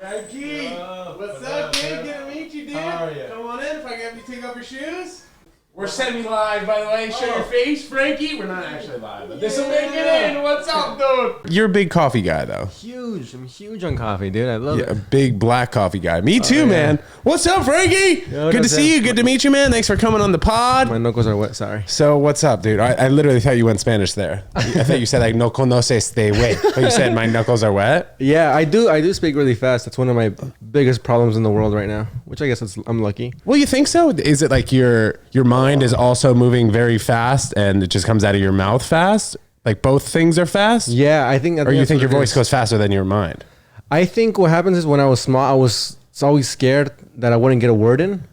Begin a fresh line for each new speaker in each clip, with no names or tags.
Frankie, what's up, kid? Good to meet you, dude.
How are you?
Come on in if I can have you take off your shoes. We're semi-live, by the way. Show your face, Frankie. We're not actually live, but this will make it in. What's up, dude? You're a big coffee guy, though.
Huge. I'm huge on coffee, dude. I love it.
A big black coffee guy. Me too, man. What's up, Frankie? Good to see you. Good to meet you, man. Thanks for coming on the pod.
My knuckles are wet. Sorry.
So what's up, dude? I literally thought you went Spanish there. I thought you said like no conoces de wet, but you said my knuckles are wet.
Yeah, I do speak really fast. That's one of my biggest problems in the world right now, which I guess I'm lucky.
Well, you think so? Is it like your mind is also moving very fast and it just comes out of your mouth fast? Like both things are fast?
Yeah, I think.
Or you think your voice goes faster than your mind?
I think what happens is when I was small, I was always scared that I wouldn't get a word in,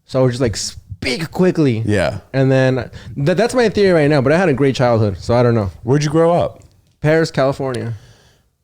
so I would just like speak quickly.
Yeah.
And then that's my theory right now. But I had a great childhood, so I don't know.
Where'd you grow up?
Paris, California.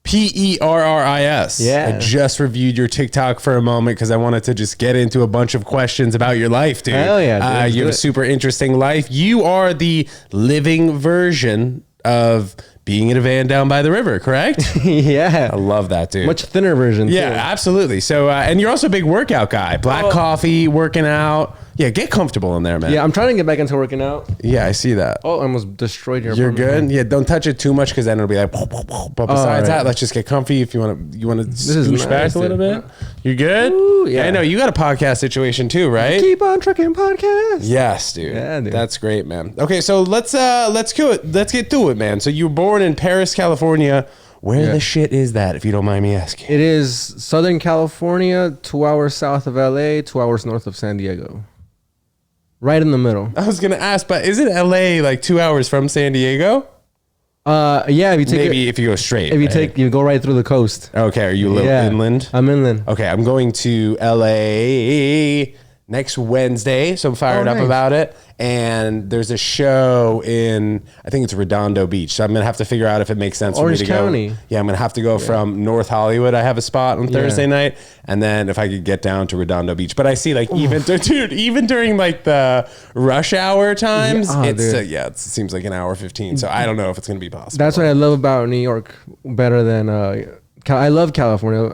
Perris.
Yeah.
I just reviewed your TikTok for a moment because I wanted to just get into a bunch of questions about your life, dude.
Hell yeah.
You have a super interesting life. You are the living version of being in a van down by the river, correct?
Yeah.
I love that, dude.
Much thinner version.
Yeah,
too.
Absolutely. So, and you're also a big workout guy. Black coffee, working out. Yeah, get comfortable in there, man.
Yeah, I'm trying to get back into working out.
Yeah, I see that.
Oh, I almost destroyed your
You're
apartment.
good. Yeah, don't touch it too much because then it'll be like. But besides that, let's just get comfy. If you want to scooch back a little bit. You're good.
Ooh, yeah.
I know you got a podcast situation too, right?
Keep on trucking podcast.
Yes, dude.
Yeah, dude.
That's great, man. Okay, so let's get to it, man. So you were born in Paris, California. Where the shit is that, if you don't mind me asking?
It is Southern California, 2 hours south of LA, 2 hours north of San Diego. Right in the middle.
I was gonna ask, but isn't LA like 2 hours from San Diego?
Yeah, if you take
if you go straight.
you go right through the coast.
Okay, are you a little inland?
I'm inland.
Okay, I'm going to LA next Wednesday, so I'm fired up about it. And there's a show in, I think it's Redondo Beach. So I'm gonna have to figure out if it makes sense
Orange
for me to
County.
go. Yeah, I'm gonna have to go from North Hollywood. I have a spot on Thursday night, and then if I could get down to Redondo Beach. But I see like even during like the rush hour times, it seems like an hour 15. So I don't know if it's gonna be possible.
That's what I love about New York better than I love California.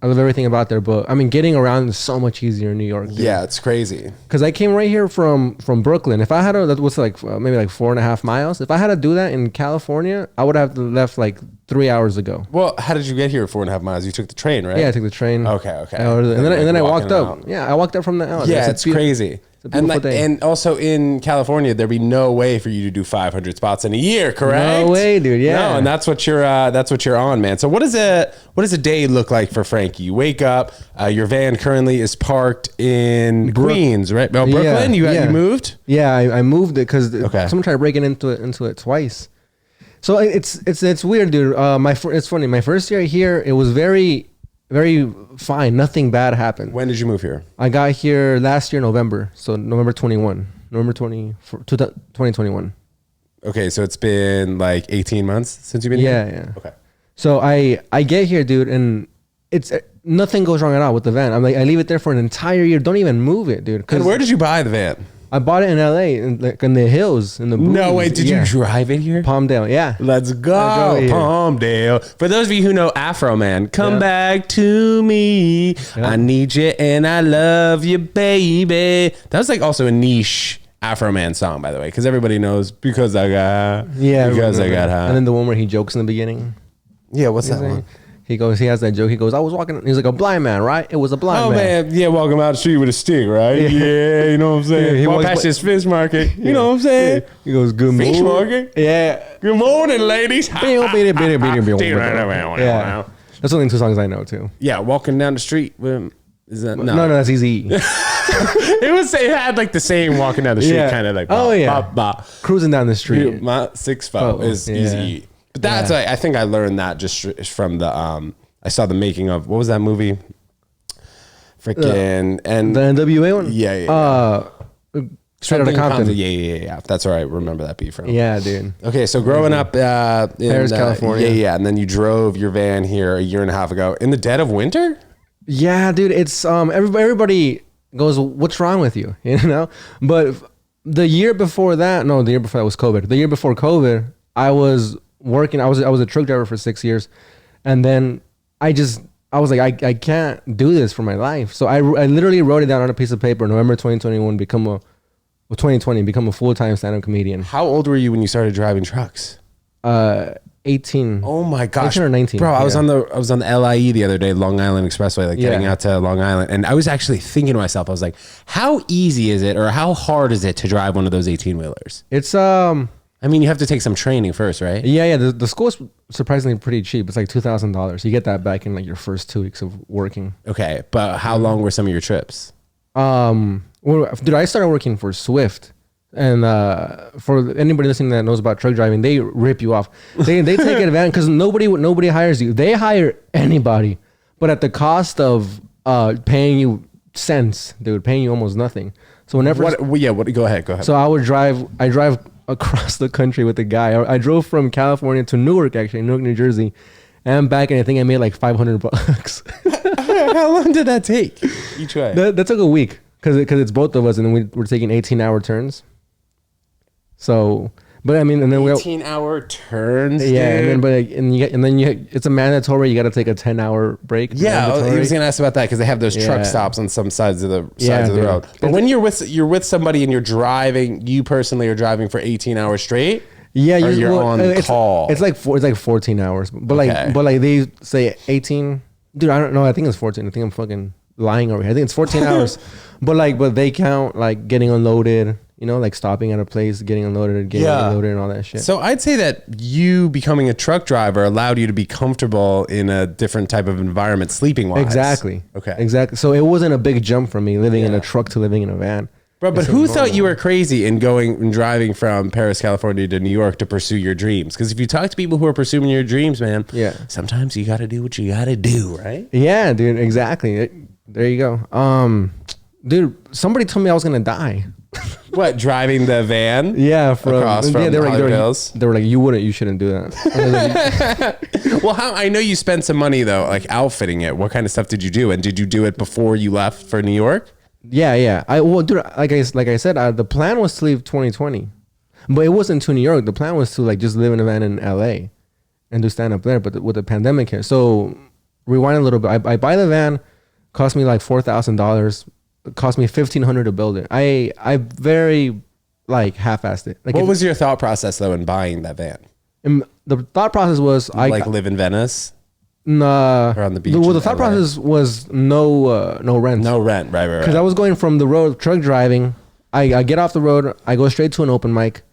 I love everything about there, but I mean, getting around is so much easier in New York. Dude.
Yeah, it's crazy.
Because I came right here from Brooklyn. If I had that was like maybe like 4.5 miles. If I had to do that in California, I would have left like 3 hours ago.
Well, how did you get here 4.5 miles? You took the train, right?
Yeah, I took the train.
Okay.
And then I walked up. Yeah, I walked up from the alley.
Yeah, it's crazy. And also in California, there'd be no way for you to do 500 spots in a year, correct?
No way, dude. Yeah.
No, and that's what you're on, man. So what does a day look like for Frankie? You wake up, your van currently is parked in Queens, right? Oh, Brooklyn. You moved?
Yeah, I moved it because someone tried to break into it twice. So it's weird, dude. It's funny. My first year here, it was very, very fine. Nothing bad happened.
When did you move here?
I got here last year, November. So November 2021.
Okay, so it's been like 18 months since you've been here?
Yeah.
Okay.
So I get here, dude, and it's nothing goes wrong at all with the van. I'm like, I leave it there for an entire year. Don't even move it, dude.
And where did you buy the van?
I bought it in LA, in the hills, in the booties.
No way, did you drive it here?
Palmdale, yeah.
Let's go, Palmdale. For those of you who know Afro Man, come back to me. Yeah. I need you and I love you, baby. That was like also a niche Afro Man song, by the way, because everybody knows because I got high.
And then the one where he jokes in the beginning.
Yeah, what's that one?
He has that joke. He goes, I was walking. He's like a blind man, right? It was a blind man.
Oh, man. Yeah, walking out the street with a stick, right? Yeah, you know what I'm saying? He walked past his fish market. You know what I'm saying?
Yeah. He goes, good morning.
Fish market?
Yeah.
Good morning, ladies.
Yeah. That's only 2 songs I know, too.
Yeah, walking down the street with... Is that
no, that's easy.
It had like the same walking down the street kind of like
cruising down the street.
My 6'4" is easy. But that's I think I learned that just from the I saw the making of what was that movie? Freaking and
the NWA one?
Yeah.
Straight Outta Compton.
Yeah. That's where I remember that beat from.
Yeah, dude.
Okay, so growing up in
Paris, California.
Yeah, and then you drove your van here a year and a half ago in the dead of winter?
Yeah, dude. It's everybody goes, what's wrong with you? You know? But the year before that was COVID. The year before COVID, I was working. I was a truck driver for 6 years, and then I I was like, I can't do this for my life. So I literally wrote it down on a piece of paper. November 2021, become a full-time stand-up comedian.
How old were you when you started driving trucks?
18.
Oh my gosh,
18 or 19.
bro! I was on the LIE the other day, Long Island Expressway, like getting out to Long Island, and I was actually thinking to myself, I was like, how easy is it, or how hard is it to drive one of those 18-wheelers?
It's
I mean, you have to take some training first, right?
Yeah. The school's surprisingly pretty cheap. It's like $2,000. You get that back in like your first 2 weeks of working.
Okay, but how long were some of your trips?
Well, dude, I started working for Swift. And for anybody listening that knows about truck driving, they rip you off. They take advantage because nobody hires you. They hire anybody, but at the cost of paying you cents, they would pay you almost nothing. So whenever
go ahead.
So I drive across the country with a guy. I drove from California to Newark, New Jersey, and back, and I think I made like $500.
How long did that take each way?
That took a week because it's both of us, and then we're taking 18-hour turns. So, but I mean, and then
18-hour turns.
Yeah,
dude.
and then it's a mandatory. You got to take a 10-hour break.
Yeah, I was gonna ask about that because they have those truck stops on some sides of the road. But when you're with somebody and you're driving, you personally are driving for 18 hours straight.
Yeah,
you're on call.
It's like 14 hours, but like they say 18. Dude, I don't know. I think it's 14. I think I'm fucking lying over here. I think it's 14 hours, but they count like getting unloaded. You know, like stopping at a place, getting unloaded, getting unloaded, and all that shit.
So I'd say that you becoming a truck driver allowed you to be comfortable in a different type of environment, sleeping wise.
Exactly.
Okay.
Exactly. So it wasn't a big jump for me living in a truck to living in a van.
Bro, but who thought you were crazy in going and driving from Paris, California to New York to pursue your dreams? Because if you talk to people who are pursuing your dreams, man, sometimes you got to do what you got to do, right?
Yeah, dude. Exactly. There you go. Dude, somebody told me I was going to die.
What, driving the van?
Yeah,
across from Hollywood Hills?
They were like, you shouldn't do that.
Well, I know you spent some money though, like outfitting it. What kind of stuff did you do? And did you do it before you left for New York?
Yeah. Dude, like I said, the plan was to leave 2020, but it wasn't to New York. The plan was to like just live in a van in LA and do stand up there. But with the pandemic here, so rewind a little bit. I buy the van, cost me like $4,000. It cost me $1,500 to build it. I very like half-assed it. Like,
what was your thought process though in buying that van?
The thought process was I
live in Venice.
Nah,
or on the beach.
Well, the thought process was no rent.
No rent, right.
Because I was going from the road truck driving. I get off the road. I go straight to an open mic,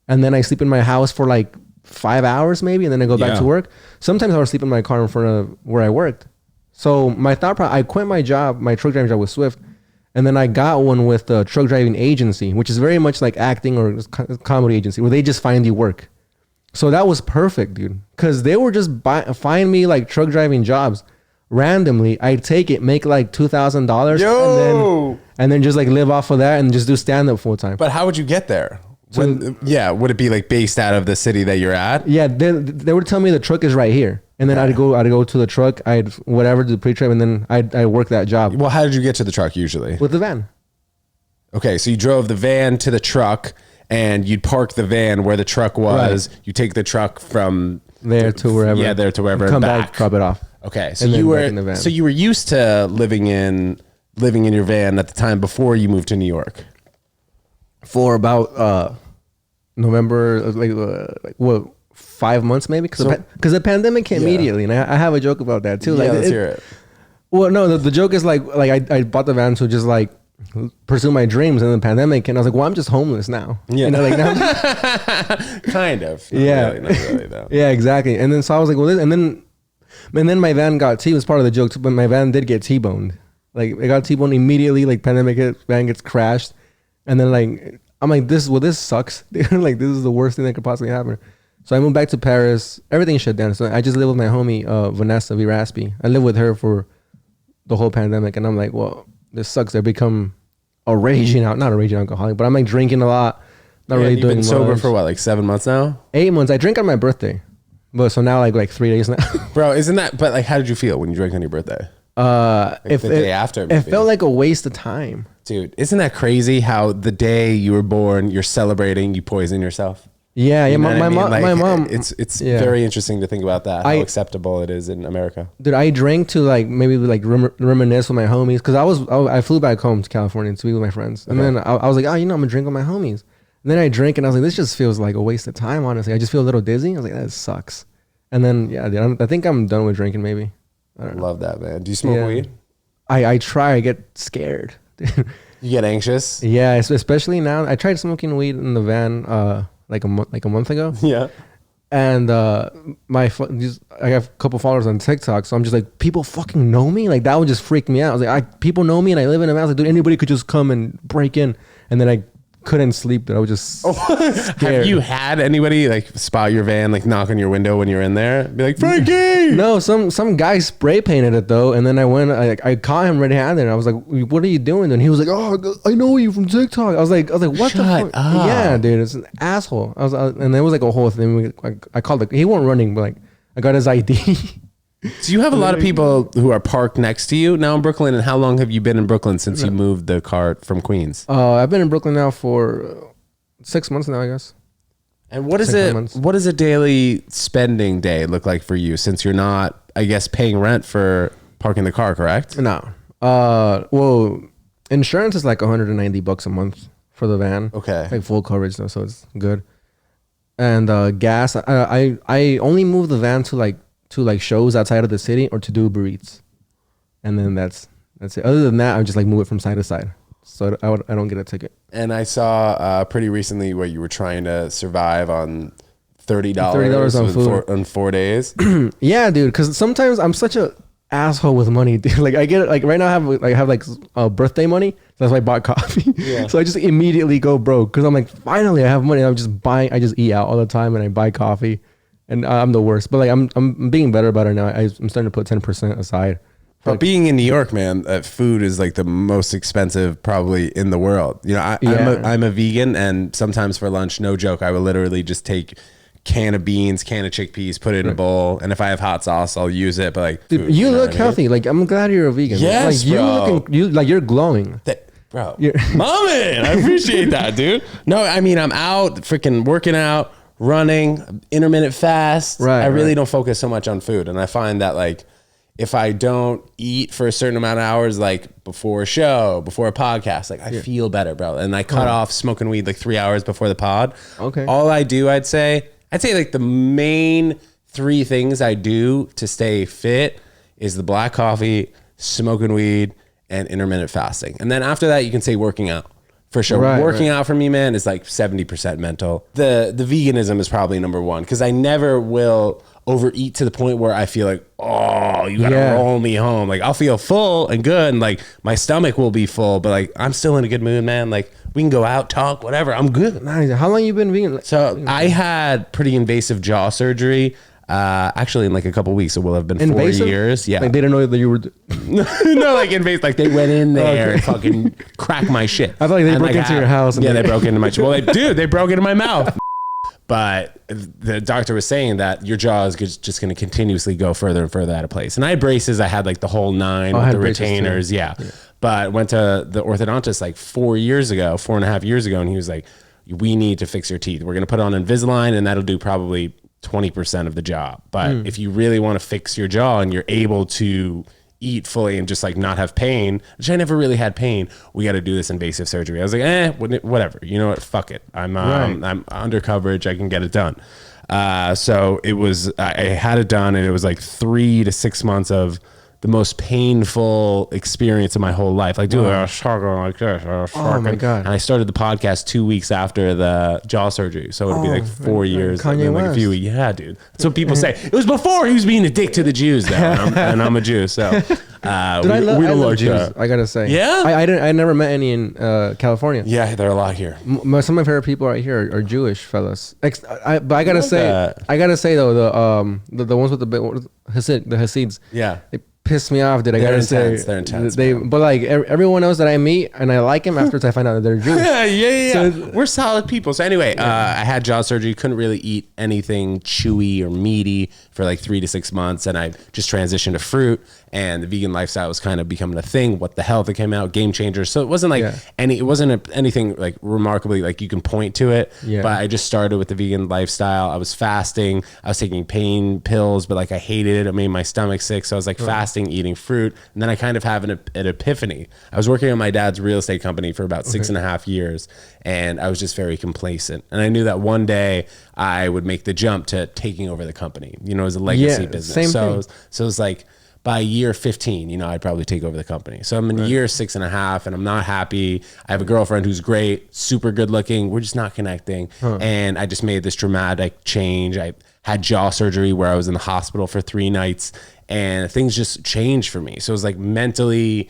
and then I sleep in my house for like 5 hours maybe, and then I go back to work. Sometimes I would sleep in my car in front of where I worked. So my thought process, I quit my job, my truck driving job with Swift. And then I got one with the truck driving agency, which is very much like acting or comedy agency, where they just find you work. So that was perfect, dude. Because they were just find me like truck driving jobs randomly. I'd take it, make like $2,000, and then just like live off of that and just do stand up full time.
But how would you get there? Would it be like based out of the city that you're at?
Yeah, they would tell me the truck is right here. And then I'd go to the truck, I'd whatever, do the pre-trip, and then I'd work that job.
Well, how did you get to the truck usually?
With the van.
Okay, so you drove the van to the truck, and you'd park the van where the truck was. Right. You take the truck from
there to wherever.
Yeah, there to wherever.
Come back, drop it off.
Okay, so you were used to living in your van at the time before you moved to New York.
For about November, like what? 5 months maybe, because the pandemic came immediately, and I have a joke about that too. Like,
let's hear it.
Well, no, the joke is like I bought the van to just like pursue my dreams in the pandemic, and I was like, well, I'm just homeless now. Yeah, you know, like now.
Kind of.
Not really though. Yeah, exactly. And then so I was like, well, and then my van got T was part of the joke, but my van did get T-boned. Like it got T-boned immediately. Like pandemic hit, van gets crashed, and then like I'm like this sucks. Like this is the worst thing that could possibly happen. So I moved back to Paris. Everything shut down. So I just live with my homie, Vanessa Viraspi. I lived with her for the whole pandemic. And I'm like, well, this sucks. I become not a raging alcoholic, but I'm like drinking a lot. Not really doing much.
You've been sober for what, like 7 months now?
8 months. I drink on my birthday. But so now like 3 days now.
Bro, isn't that, but like how did you feel when you drank on your birthday? Like the day after.
Maybe. It felt like a waste of time.
Dude, isn't that crazy how the day you were born, you're celebrating, you poison yourself?
Yeah,
You know what I mean?
my mom.
It's very interesting to think about that. How acceptable it is in America.
Dude, I drank to like maybe like reminisce with my homies because I flew back home to California to be with my friends, and then I was like, oh, I'm gonna drink with my homies. And then I drank and I was like, this just feels like a waste of time. Honestly, I just feel a little dizzy. I was like, that sucks. And then dude, I think I'm done with drinking. Maybe. I don't know.
Love that, man. Do you smoke weed?
I try. I get scared.
You get anxious?
Yeah, especially now. I tried smoking weed in the van like a month ago.
Yeah.
And I have a couple followers on TikTok, so I'm just like, people fucking know me? Like that would just freak me out. I was like, people know me and I live in a house. Like, dude, anybody could just come and break in. And then I couldn't sleep. That I was just scared.
Have you had anybody like spot your van, like knock on your window when you're in there, be like, Frankie?
No, some guy spray painted it though, and then I caught him red-handed, and I was like, what are you doing? And he was like, oh, I know you from TikTok. I was like, what the fuck? Yeah, dude, it's an asshole. And there was like a whole thing. I called he wasn't running, but like I got his ID.
So you have a lot of people who are parked next to you now in Brooklyn. And how long have you been in Brooklyn since you moved the car from Queens?
I've been in Brooklyn now for 6 months now, I guess.
And what is it? What does a daily spending day look like for you since you're not, I guess, paying rent for parking the car, correct?
No. Well, insurance is like $190 a month for the van.
Okay.
Like full coverage though, so it's good. And gas, I only move the van to like shows outside of the city or to do Uber Eats. And then that's it. Other than that, I just like move it from side to side. So I don't get a ticket.
And I saw pretty recently where you were trying to survive on $30
on food
on 4 days.
Yeah, dude. Because sometimes I'm such a asshole with money. Dude. Like I get it. Like right now I have like birthday money. That's why I bought coffee. Yeah. So I just immediately go broke because I'm like, finally I have money. I just eat out all the time and I buy coffee. And I'm the worst, but like I'm being better about it now. I'm starting to put 10% aside.
But like, being in New York, man, food is like the most expensive probably in the world. You know, I'm a vegan, and sometimes for lunch, no joke, I will literally just take can of beans, can of chickpeas, put it in a bowl, and if I have hot sauce, I'll use it. But like,
dude, you look healthy. Like I'm glad you're a vegan.
Yes,
like, you're glowing.
Bro, Mama, I appreciate that, dude. No, I mean I'm out freaking working out. Running, intermittent fast. I really don't focus so much on food. And I find that like if I don't eat for a certain amount of hours, like before a show, before a podcast, like I feel better, bro. And I cut off smoking weed like 3 hours before the pod.
Okay.
All I do, I'd say like the main 3 things I do to stay fit is the black coffee, smoking weed, and intermittent fasting. And then after that, you can say working out. For sure. Working out for me, man, is like 70% mental. The veganism is probably number 1 because I never will overeat to the point where I feel like, oh, you gotta roll me home. Like I'll feel full and good and like my stomach will be full, but like I'm still in a good mood, man. Like we can go out, talk, whatever. I'm good.
Nice. How long you been vegan?
So I had pretty invasive jaw surgery. Actually in like a couple weeks, it will have been invasive? 4 years. Yeah.
Like they didn't know that you were
no, like invasive, like they went in there and fucking cracked my shit.
I thought like they broke into your house.
Yeah, they broke into my well, they broke into my mouth. But the doctor was saying that your jaw is just going to continuously go further and further out of place. And I had braces. I had like the whole 9 with the retainers. Yeah. But went to the orthodontist like 4.5 years ago. And he was like, we need to fix your teeth. We're going to put on Invisalign and that'll do probably 20% of the job. But if you really want to fix your jaw and you're able to eat fully and just like not have pain, which I never really had pain, we got to do this invasive surgery. I was like, whatever. You know what? Fuck it. I'm under coverage. I can get it done. So it was, I had it done and it was like 3 to 6 months of the most painful experience of my whole life. Like, dude, I was talking like this.
Oh my God.
And I started the podcast 2 weeks after the jaw surgery. So it'd be like 4 years.
Kanye
like
West.
a few. Yeah, dude. That's what people say. It was before he was being a dick to the Jews, though. And I'm a Jew. So
dude, I love Jews. That. I gotta say.
Yeah.
I never met any in California.
Yeah, there are a lot here.
Some of my favorite people right here are Jewish fellas. But I gotta say though, the ones with the Hasids.
Yeah.
They piss me off, dude. I gotta say,
they're intense.
But like everyone else that I meet and I like them after I find out that they're Jewish.
Yeah. So, we're solid people. So anyway, I had jaw surgery. Couldn't really eat anything chewy or meaty for like 3 to 6 months, and I just transitioned to fruit. and the vegan lifestyle was kind of becoming a thing. What the Health, it came out, Game Changer. So it wasn't like anything like remarkably like you can point to it. Yeah. But I just started with the vegan lifestyle. I was fasting. I was taking pain pills, but like I hated it. It made my stomach sick. So I was like fasting, eating fruit. And then I kind of have an epiphany. I was working on my dad's real estate company for about 6.5 years, and I was just very complacent. And I knew that one day I would make the jump to taking over the company, you know, as a legacy business.
Same thing.
So it was like by year 15, you know, I'd probably take over the company. So I'm in year 6.5 and I'm not happy. I have a girlfriend who's great, super good looking. We're just not connecting. And I just made this dramatic change. I had jaw surgery where I was in the hospital for 3 nights, and things just changed for me. So it was like mentally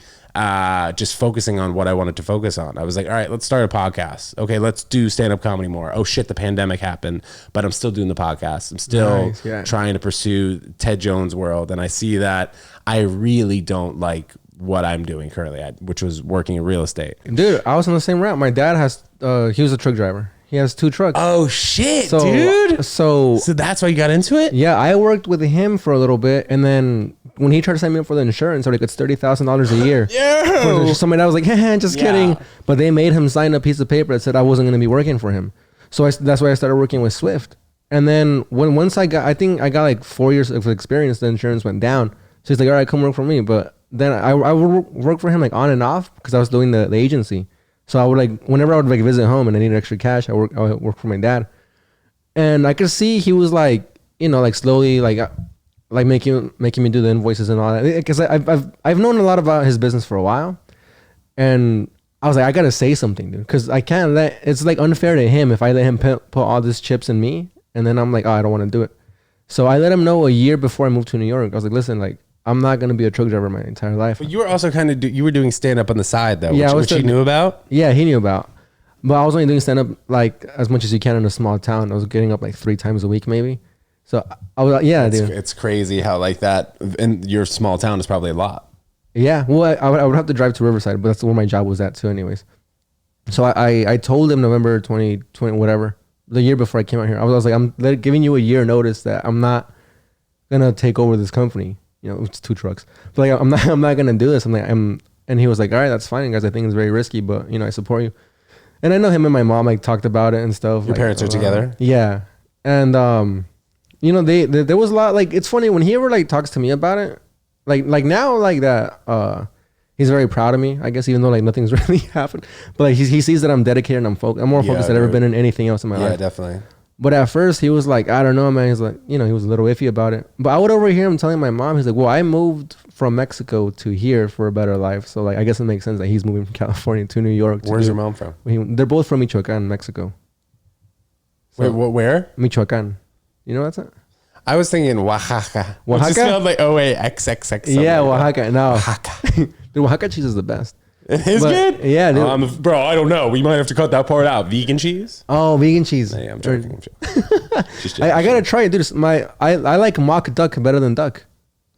just focusing on what I wanted to focus on. I was like, all right, let's start a podcast. Okay, let's do stand-up comedy more. Oh shit, the pandemic happened, but I'm still doing the podcast. I'm still trying to pursue Ted Jones World. And I see that I really don't like what I'm doing currently, which was working in real estate.
Dude, I was on the same route. My dad has, he was a truck driver. He has 2 trucks.
Oh shit, dude.
So
that's why you got into it?
Yeah, I worked with him for a little bit, and then when he tried to sign me up for the insurance, like it's $30,000 a year. Yeah. Somebody, I was like, just kidding. But they made him sign a piece of paper that said I wasn't going to be working for him. So that's why I started working with Swift. And then once I got like 4 years of experience, the insurance went down. So he's like, all right, come work for me. But then I would work for him like on and off because I was doing the agency. So I would like, whenever I would like visit home and I needed extra cash, I would work for my dad. And I could see he was like, you know, like slowly like making me do the invoices and all that. Because I've known a lot about his business for a while. And I was like, I got to say something, dude. Because I can't it's like unfair to him if I let him put all these chips in me. And then I'm like, oh, I don't want to do it. So I let him know a year before I moved to New York. I was like, listen, like, I'm not going to be a truck driver my entire life.
But you were also kind of, you were doing stand-up on the side, though, which he knew about?
Yeah, he knew about. But I was only doing stand-up, like, as much as you can in a small town. I was getting up, like, 3 times a week, maybe. So, I was like, dude.
It's crazy how, like, that, in your small town is probably a lot.
Yeah, well, I would have to drive to Riverside, but that's where my job was at, too, anyways. So, I told him November 2020, whatever, the year before I came out here. I was like, I'm giving you a year notice that I'm not going to take over this company. You know, it's 2 trucks. But like, I'm not gonna do this. And he was like, all right, that's fine, guys. I think it's very risky, but you know, I support you. And I know him and my mom like talked about it and stuff.
Your parents are together?
Yeah. And you know, there was a lot, like, it's funny when he ever like talks to me about it, like now, like that, he's very proud of me, I guess, even though like nothing's really happened. But like he sees that I'm dedicated and I'm focused. I'm more focused than I've ever been in anything else in my life.
Yeah, definitely.
But at first he was like, I don't know, man. He's like, you know, he was a little iffy about it. But I would overhear him telling my mom, he's like, well, I moved from Mexico to here for a better life. So like, I guess it makes sense that he's moving from California to New York.
Where's your mom from?
They're both from Michoacan, Mexico.
So, wait, where?
Michoacan. You know what's that?
I was thinking Oaxaca.
Oaxaca?
It spelled like O-A-X-X-X.
Yeah, Oaxaca. No. Oaxaca. Dude, Oaxaca cheese is the best.
It is good?
Yeah, dude.
Bro, I don't know. We might have to cut that part out. Vegan cheese?
Oh, vegan cheese.
Yeah, I'm joking.
I gotta try it, dude. I like mock duck better than duck.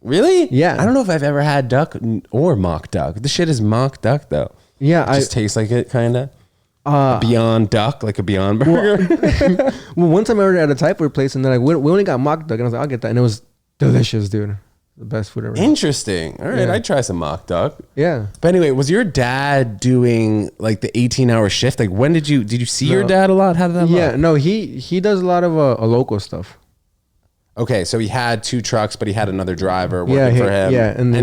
Really?
Yeah.
I don't know if I've ever had duck or mock duck. This shit is mock duck, though.
Yeah.
It just tastes like it, kind of. Beyond duck, like a Beyond Burger.
Well, one time I ordered at a Thai food place, and then we only got mock duck, and I was like, I'll get that. And it was delicious, dude. The best food ever.
Interesting. All right, I'd try some mock duck.
Yeah.
But anyway, was your dad doing like the 18-hour shift? Like, when did you see your dad a lot? How did that look?
Yeah, no, he does a lot of local stuff.
Okay, so he had 2 trucks, but he had another driver working for him.
Yeah,
and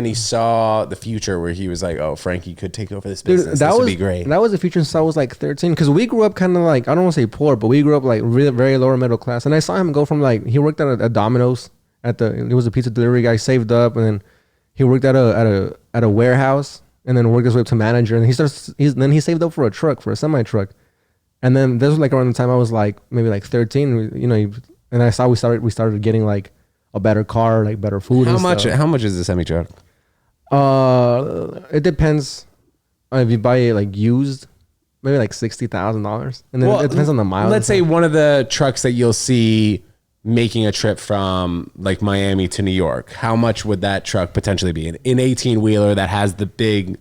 he saw the future where he was like, "Oh, Frankie could take over this business. This would be great."
That was the future since I was like 13, because we grew up kind of like, I don't want to say poor, but we grew up like really very lower middle class. And I saw him go from like, he worked at a Domino's he was a pizza delivery guy, saved up, and then he worked at a warehouse, and then worked his way up to manager. And then he saved up for a semi truck, and then this was like around the time I was like maybe like 13, you know. And I saw we started getting like a better car, like better food.
How much is the semi truck?
It depends. If you buy it like used, maybe like $60,000, and then it depends on the miles.
Let's say one of the trucks that you'll see making a trip from like Miami to New York. How much would that truck potentially be? An 18-wheeler that has the big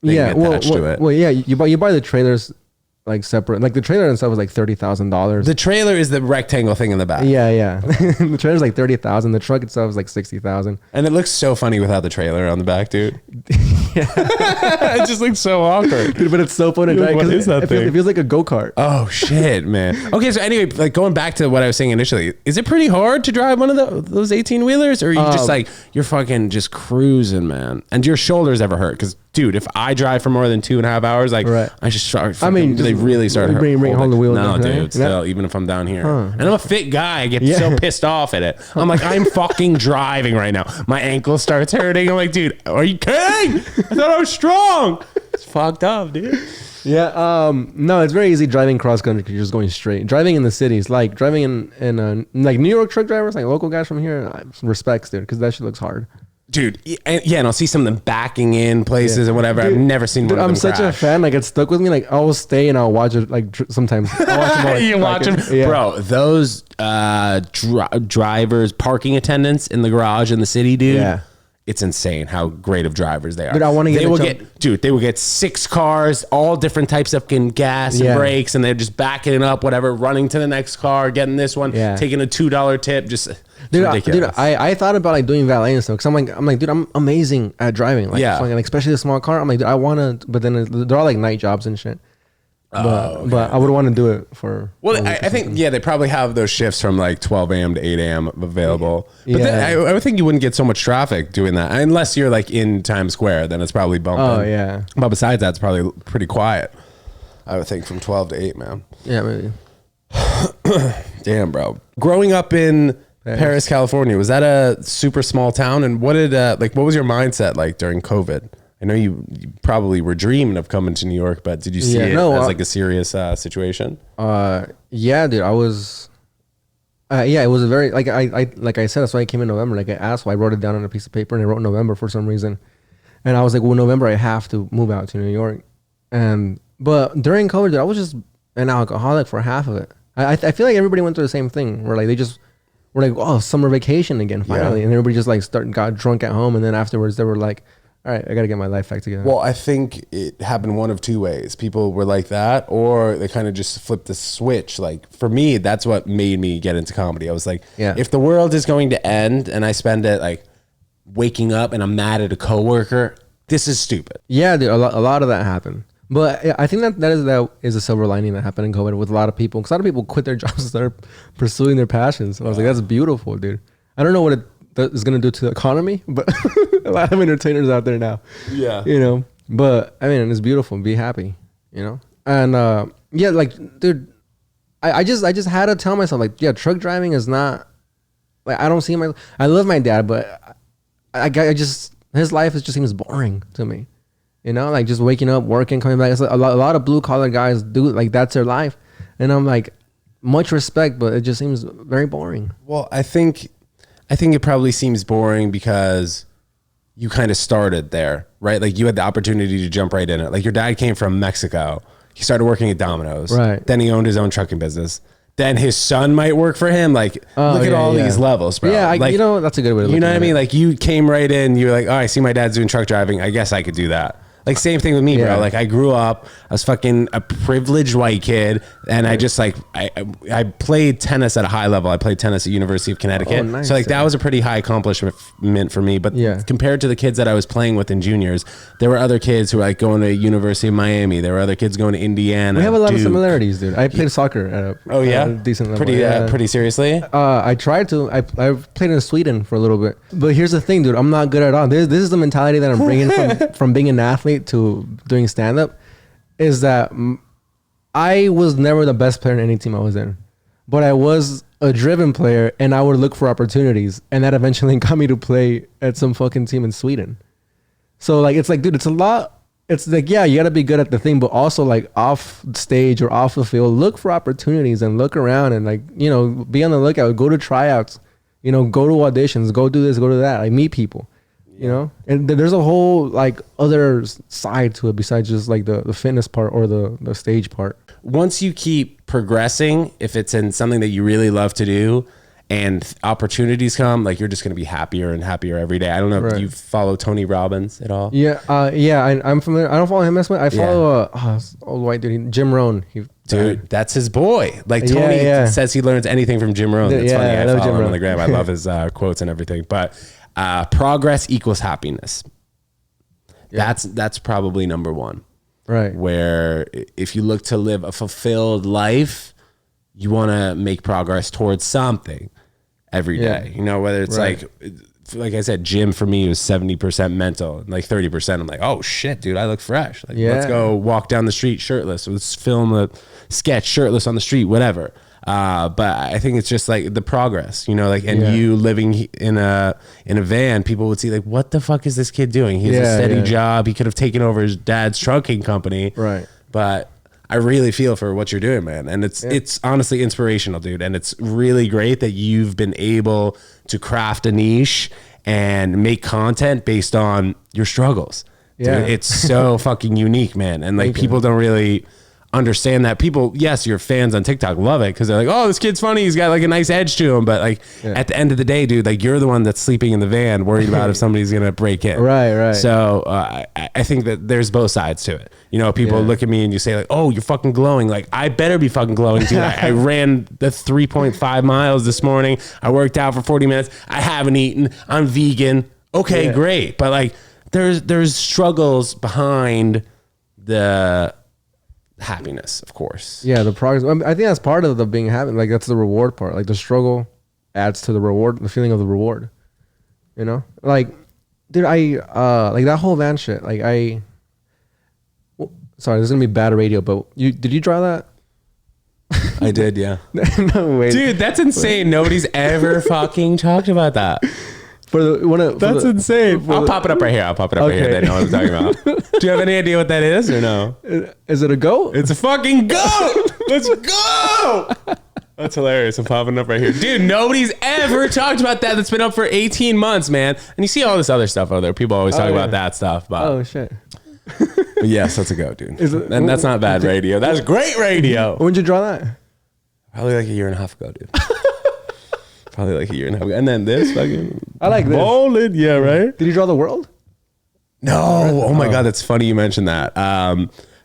thing attached to it.
Well, yeah, you buy the trailers like separate. Like the trailer and stuff was like $30,000.
The trailer is the rectangle thing in the back.
Yeah. The trailer's like 30,000. The truck itself is like 60,000.
And it looks so funny without the trailer on the back, dude. It just looks so awkward.
Dude, but it's so fun to drive.
What is that thing?
It feels like a go-kart.
Oh shit, man. Okay, so anyway, like going back to what I was saying initially, is it pretty hard to drive one of those 18-wheelers, or are you just like you're fucking just cruising, man, and your shoulders ever hurt? Because dude, if I drive for more than 2.5 hours, like I just start. They really start
bring home the wheels.
No, dude, still, even if I'm down here, and I'm a fit guy, I get so pissed off at it. I'm like, I'm fucking driving right now. My ankle starts hurting. I'm like, dude, are you kidding? I thought I was strong. It's fucked up, dude.
Yeah. No, it's very easy driving cross country because you're just going straight. Driving in the cities, like driving in like New York truck drivers, like local guys from here, respects, dude, because that shit looks hard.
Dude, and I'll see some of them backing in places and whatever. Dude, I've never seen one of them
I'm such a fan. Like, it's stuck with me. Like, I'll stay and I'll watch it. Like, sometimes I'll watch them all, like,
you watch them, bro. Those drivers, parking attendants in the garage in the city, dude. Yeah, it's insane how great of drivers they are.
Dude, I want to
get. They will get 6 cars, all different types of gas and brakes, and they're just backing it up, whatever, running to the next car, getting this one, taking a $2 tip, just. Dude,
I thought about like doing valet and stuff because I'm like, dude, I'm amazing at driving. Like, like especially the small car. I'm like, dude, I want to, but then they're all like night jobs and shit. But I would want to do it for.
Well, I think they probably have those shifts from like 12 a.m. to 8 a.m. available. But then I would think you wouldn't get so much traffic doing that unless you're like in Times Square. Then it's probably bumping.
Oh yeah.
But besides that, it's probably pretty quiet. I would think from 12 to 8, man.
Yeah, maybe.
Damn, bro. Growing up in Paris, California, was that a super small town? And what did what was your mindset like during COVID? I know you probably were dreaming of coming to New York, but did you see it as like a serious situation?
Yeah, dude, I was. It was a very like I said, that's why I came in November. Like I asked, I wrote it down on a piece of paper and I wrote November for some reason, and I was like, well, November I have to move out to New York, but during COVID, dude, I was just an alcoholic for half of it. I feel like everybody went through the same thing where like they just. We're like, oh, summer vacation again, finally. And everybody just like got drunk at home. And then afterwards they were like, all right, I got to get my life back together.
Well, I think it happened one of two ways. People were like that, or they kind of just flipped the switch. Like for me, that's what made me get into comedy. I was like, if the world is going to end and I spend it like waking up and I'm mad at a coworker, this is stupid.
Yeah, dude, a lot of that happened. But I think that is a silver lining that happened in COVID with a lot of people. Because a lot of people quit their jobs and started pursuing their passions. And I was like, that's beautiful, dude. I don't know what it is going to do to the economy, but a lot of entertainers out there now. Yeah. You know, but I mean, it's beautiful. Be happy, you know? And like, dude, I just had to tell myself, like, truck driving is not, like, I don't see I love my dad, but I just, his life just seems boring to me. You know, like just waking up, working, coming back. It's like a lot of blue collar guys do like that's their life, and I'm like, much respect, but it just seems very boring.
Well, I think it probably seems boring because you kind of started there, right? Like you had the opportunity to jump right in it. Like your dad came from Mexico. He started working at Domino's.
Right.
Then he owned his own trucking business. Then his son might work for him. Like, look at all these levels, bro.
Yeah,
like,
that's a good way to look at it.
You know what I mean? Like you came right in. You're like, oh, I see my dad's doing truck driving. I guess I could do that. Like same thing with me, bro. Like I grew up, I was fucking a privileged white kid, and I just like I played tennis at a high level. I played tennis at University of Connecticut,
nice.
So like that was a pretty high accomplishment for me. But compared to the kids that I was playing with in juniors, there were other kids who were like going to University of Miami. There were other kids going to Indiana.
We have a lot of similarities, dude. I played soccer at a decent level.
Pretty seriously.
I tried to. I played in Sweden for a little bit, but here's the thing, dude. I'm not good at all. This is the mentality that I'm bringing from being an athlete to doing stand-up, is that I was never the best player in any team I was in, but I was a driven player and I would look for opportunities, and that eventually got me to play at some fucking team in Sweden. So like, it's like, dude, it's a lot. It's like, yeah, you gotta be good at the thing, but also like off stage or off the field, look for opportunities and look around and like, you know, be on the lookout, go to tryouts, you know, go to auditions, go do this, go to that, like meet people. You know, and there's a whole like other side to it besides just like the fitness part or the stage part.
Once you keep progressing, if it's in something that you really love to do, and opportunities come, like you're just going to be happier and happier every day. I don't know if you follow Tony Robbins at all.
Yeah. I'm familiar. I don't follow him as much. I follow old white dude, Jim Rohn.
Dude, that's his boy. Like Tony says he learns anything from Jim Rohn. That's funny. I follow him on the gram. I love his quotes and everything. But progress equals happiness. Yeah. That's probably number one.
Right.
Where if you look to live a fulfilled life, you want to make progress towards something every day. You know, whether it's like I said, gym for me was 70% mental, like 30%. I'm like, oh shit, dude, I look fresh. Like, let's go walk down the street shirtless. Let's film a sketch shirtless on the street, whatever. But I think it's just like the progress, you know, like, and you living in a van, people would see like, what the fuck is this kid doing? He has a steady job. He could have taken over his dad's trucking company.
Right.
But I really feel for what you're doing, man. And it's honestly inspirational, dude. And it's really great that you've been able to craft a niche and make content based on your struggles. Yeah. Dude, it's so fucking unique, man. And like people don't really understand that. People, yes, your fans on TikTok love it because they're like, oh, this kid's funny, he's got like a nice edge to him, but like at the end of the day, dude, like you're the one that's sleeping in the van worried about if somebody's gonna break in.
Right.
So I think that there's both sides to it. You know, people look at me and you say like, oh, you're fucking glowing. Like I better be fucking glowing, dude. I ran the 3.5 miles this morning. I worked out for 40 minutes. I haven't eaten. I'm vegan. Okay, great. But like there's struggles behind the happiness, of course.
Yeah, the progress. I think that's part of the being happy. Like that's the reward part. Like the struggle adds to the reward, the feeling of the reward. You know, like, dude, like that whole van shit. Like sorry, this is gonna be bad radio, but did you draw that?
I did, yeah.
No way,
dude. That's insane. Nobody's ever fucking talked about that.
That's
insane. I'll pop it up right here. They know what I'm talking about. Do you have any idea what that is or no?
Is it a goat?
It's a fucking goat. Let's go. That's hilarious. I'm popping up right here. Dude, nobody's ever talked about that. That's been up for 18 months, man. And you see all this other stuff out there. People always talk about that stuff. But,
oh, shit.
But yes, that's a goat, dude. And that's not bad radio. That's great radio.
When did you draw that?
Probably like a year and a half ago, dude. Probably like a year and a half ago. And then this fucking...
I like this.
Bolded, yeah, right?
Did you draw the world?
No. Oh my God, that's funny you mentioned that.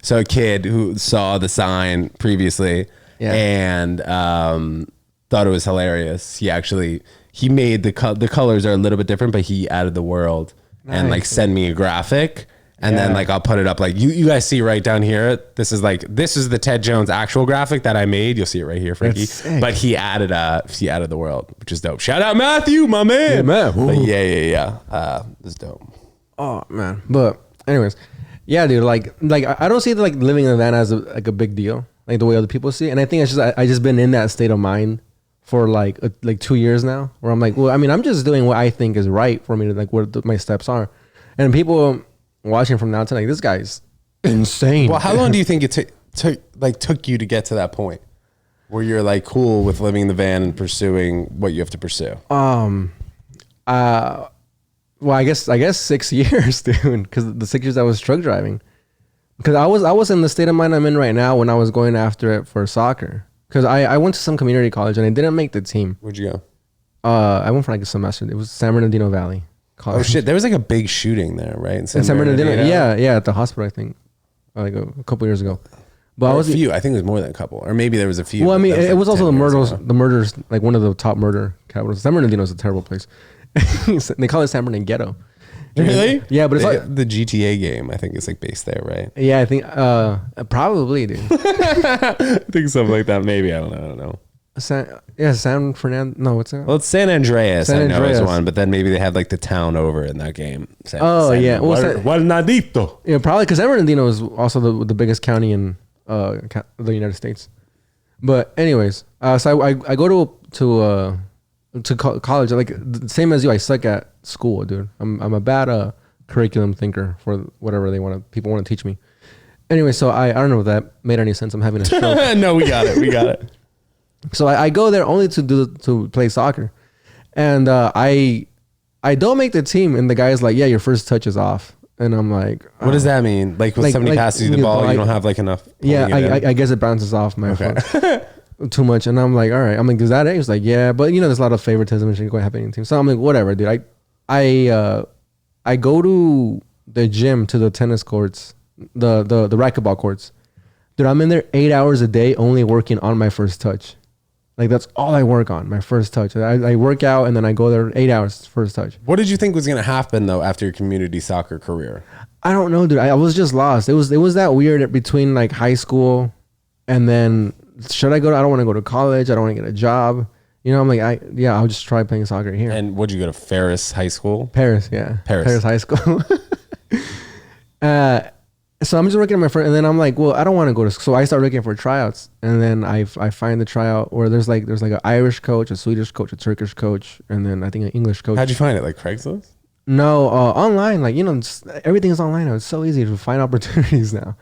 So a kid who saw the sign previously and thought it was hilarious. He made the colors are a little bit different, but he added the world and like send me a graphic. And then like I'll put it up like you guys see right down here. This is the Ted Jones actual graphic that I made. You'll see it right here, Frankie. But he added the world, which is dope. Shout out Matthew, my man.
Yeah, man.
But yeah. This is dope.
Oh man. But anyways, yeah, dude. Like I don't see like living in a van as a big deal, like the way other people see it. And I think it's just I just been in that state of mind for like 2 years now, where I'm like, well, I mean, I'm just doing what I think is right for me to like what my steps are, and people watching from now to like, this guy's insane.
Well, how long do you think it took you to get to that point where you're like cool with living in the van and pursuing what you have to pursue?
Well, I guess 6 years, dude, because the 6 years I was truck driving, because I was in the state of mind I'm in right now when I was going after it for soccer, because I went to some community college and I didn't make the team.
Where'd you go?
I went for like a semester. It was San Bernardino Valley College.
Oh shit, there was like a big shooting there, right?
In San Bernardino. Yeah, at the hospital, I think, like a couple years ago. But
I think it was more than a couple, or maybe there was a few.
Well, I mean, it was also the murders, like one of the top murder capitals. San Bernardino is a terrible place. They call it San Bernardino Ghetto.
Really?
Yeah, but it's like
the GTA game. I think is like based there, right?
Yeah, I think probably, dude.
I think something like that. Maybe I don't know.
San Fernando. No, what's that?
Well, it's San Andreas. I know is one, but then maybe they had like the town over in that game.
Guarnadito. Yeah, probably because San Bernardino is also the biggest county in the United States. But anyways, so I go to college. Like the same as you, I suck at school, dude. I'm a bad curriculum thinker for whatever people want to teach me. Anyway, so I don't know if that made any sense. I'm having a stroke.
No, we got it.
So I go there only to play soccer, and I don't make the team. And the guy's like, "Yeah, your first touch is off," and I'm like,
"What does that mean? Like when somebody passes you the ball, you don't have like enough?"
Yeah, I guess it bounces off my phone. too much. And I'm like, all right. I'm like, is that it? He's like, yeah. But there's a lot of favoritism and shit going happening in the team. So I'm like, whatever, dude. I go to the gym, to the tennis courts, the racquetball courts. Dude, I'm in there 8 hours a day only working on my first touch. Like, that's all I work on, my first touch. I work out and then I go there 8 hours first touch.
What did you think was going to happen, though, after your community soccer career?
I don't know, dude. I was just lost. It was that weird between like high school and then should I go to, I don't want to go to college. I don't want to get a job. I'm like, I'll just try playing soccer here.
And would you go to Ferris High School?
Paris, yeah. Paris High School. So I'm just working on my friend, and then I'm like, well, I don't want to go to school. So I start looking for tryouts, and then I find the tryout where there's like an Irish coach, a Swedish coach, a Turkish coach, and then I think an English coach.
How'd you find it? Like Craigslist?
No, online. Like, everything is online now. It's so easy to find opportunities now.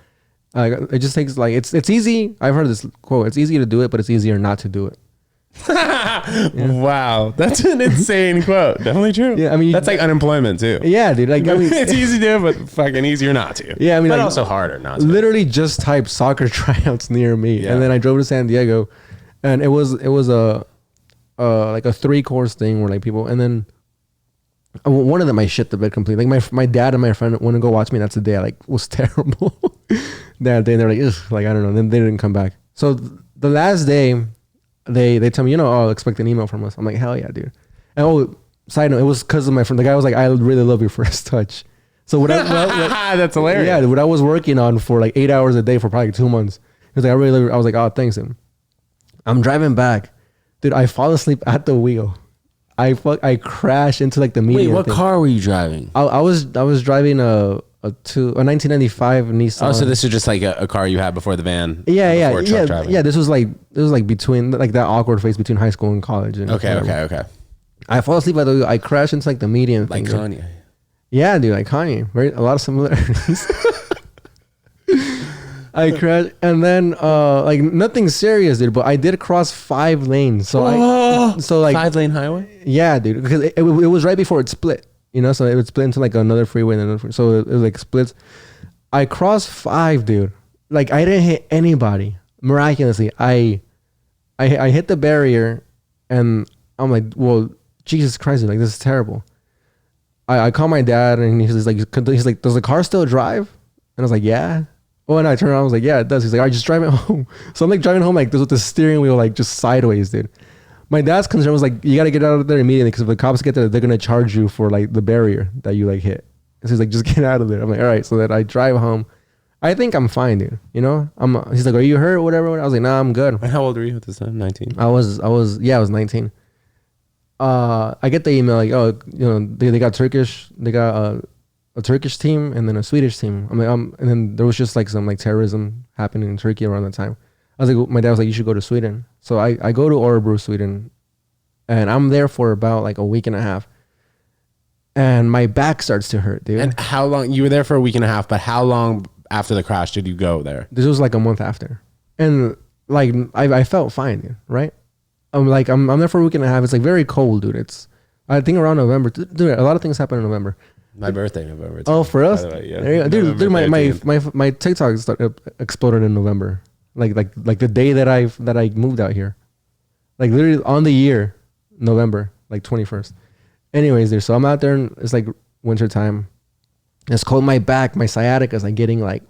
It just takes like, it's easy. I've heard this quote. It's easy to do it, but it's easier not to do it.
Wow, that's an insane quote. Definitely true.
Yeah, I mean,
that's like unemployment too.
Yeah, dude. Like, I mean,
it's easy to do, but fucking easier not to.
Yeah, I mean,
but
like,
also harder not to.
Literally just type soccer tryouts near me, and then I drove to San Diego, and it was a like a 3-course thing where like people, and then one of them I shit the bed completely. Like my dad and my friend went to go watch me. That's the day I like was terrible. That day they're like, ugh, like I don't know. Then they didn't come back. So the last day. They tell me, I'll expect an email from us. I'm like, hell yeah, dude. And side note, it was because of my friend. The guy was like, I really love your first touch. So what
that's hilarious.
Yeah, what I was working on for like 8 hours a day for probably 2 months. He was like, I really love. I was like, oh, thanks, him. I'm driving back, dude. I fall asleep at the wheel. I crash into like the median.
Wait, what car were you driving?
I was driving a 1995 Nissan.
Oh, so this is just like a car you had before the van.
Yeah.
Driving.
Yeah, this was like between like that awkward phase between high school and college. And
Okay.
I fall asleep at the wheel. I crash into like the median.
Like
thing,
Kanye.
Yeah, dude, like Kanye. A lot of similarities. I crashed, and then like nothing serious, dude. But I did cross 5 lanes. So like
5-lane highway.
Yeah, dude, because it was right before it split. So it would split into like another freeway and another freeway. So it was like splits. I crossed 5, dude. Like I didn't hit anybody. Miraculously, I hit the barrier, and I'm like, well, Jesus Christ, dude, like this is terrible. I call my dad, and he's like, does the car still drive? And I was like, yeah. Oh, and I turned around, I was like, yeah, it does. He's like, all right, just drive it home. So I'm like driving home like this with the steering wheel like just sideways, dude. My dad's concern was like, you got to get out of there immediately because if the cops get there, they're going to charge you for like the barrier that you like hit. So he's like, just get out of there. I'm like, all right. So that I drive home. I think I'm fine, dude. He's like, are you hurt or whatever? I was like, nah, I'm good.
And how old were you at this time? 19?
I was 19. I get the email like, oh, they got Turkish, they got a Turkish team and then a Swedish team. I'm like, and then there was just like some like terrorism happening in Turkey around that time. I was like, my dad was like, you should go to Sweden. So I go to Örebro, Sweden, and I'm there for about like a week and a half. And my back starts to hurt, dude.
And how long, you were there for a week and a half, but how long after the crash did you go there?
This was like a month after. And like, I felt fine, dude, right? I'm there for a week and a half. It's like very cold, dude. It's, I think around November. Dude, a lot of things happen in November.
My birthday, November.
Oh, for us?
Yeah.
There you go. Dude, my TikTok exploded in November. Like the day that I moved out here. Like literally on the year, November, like 21st. Anyways, dude, so I'm out there and it's like winter time. It's cold. My back, my sciatica is like getting like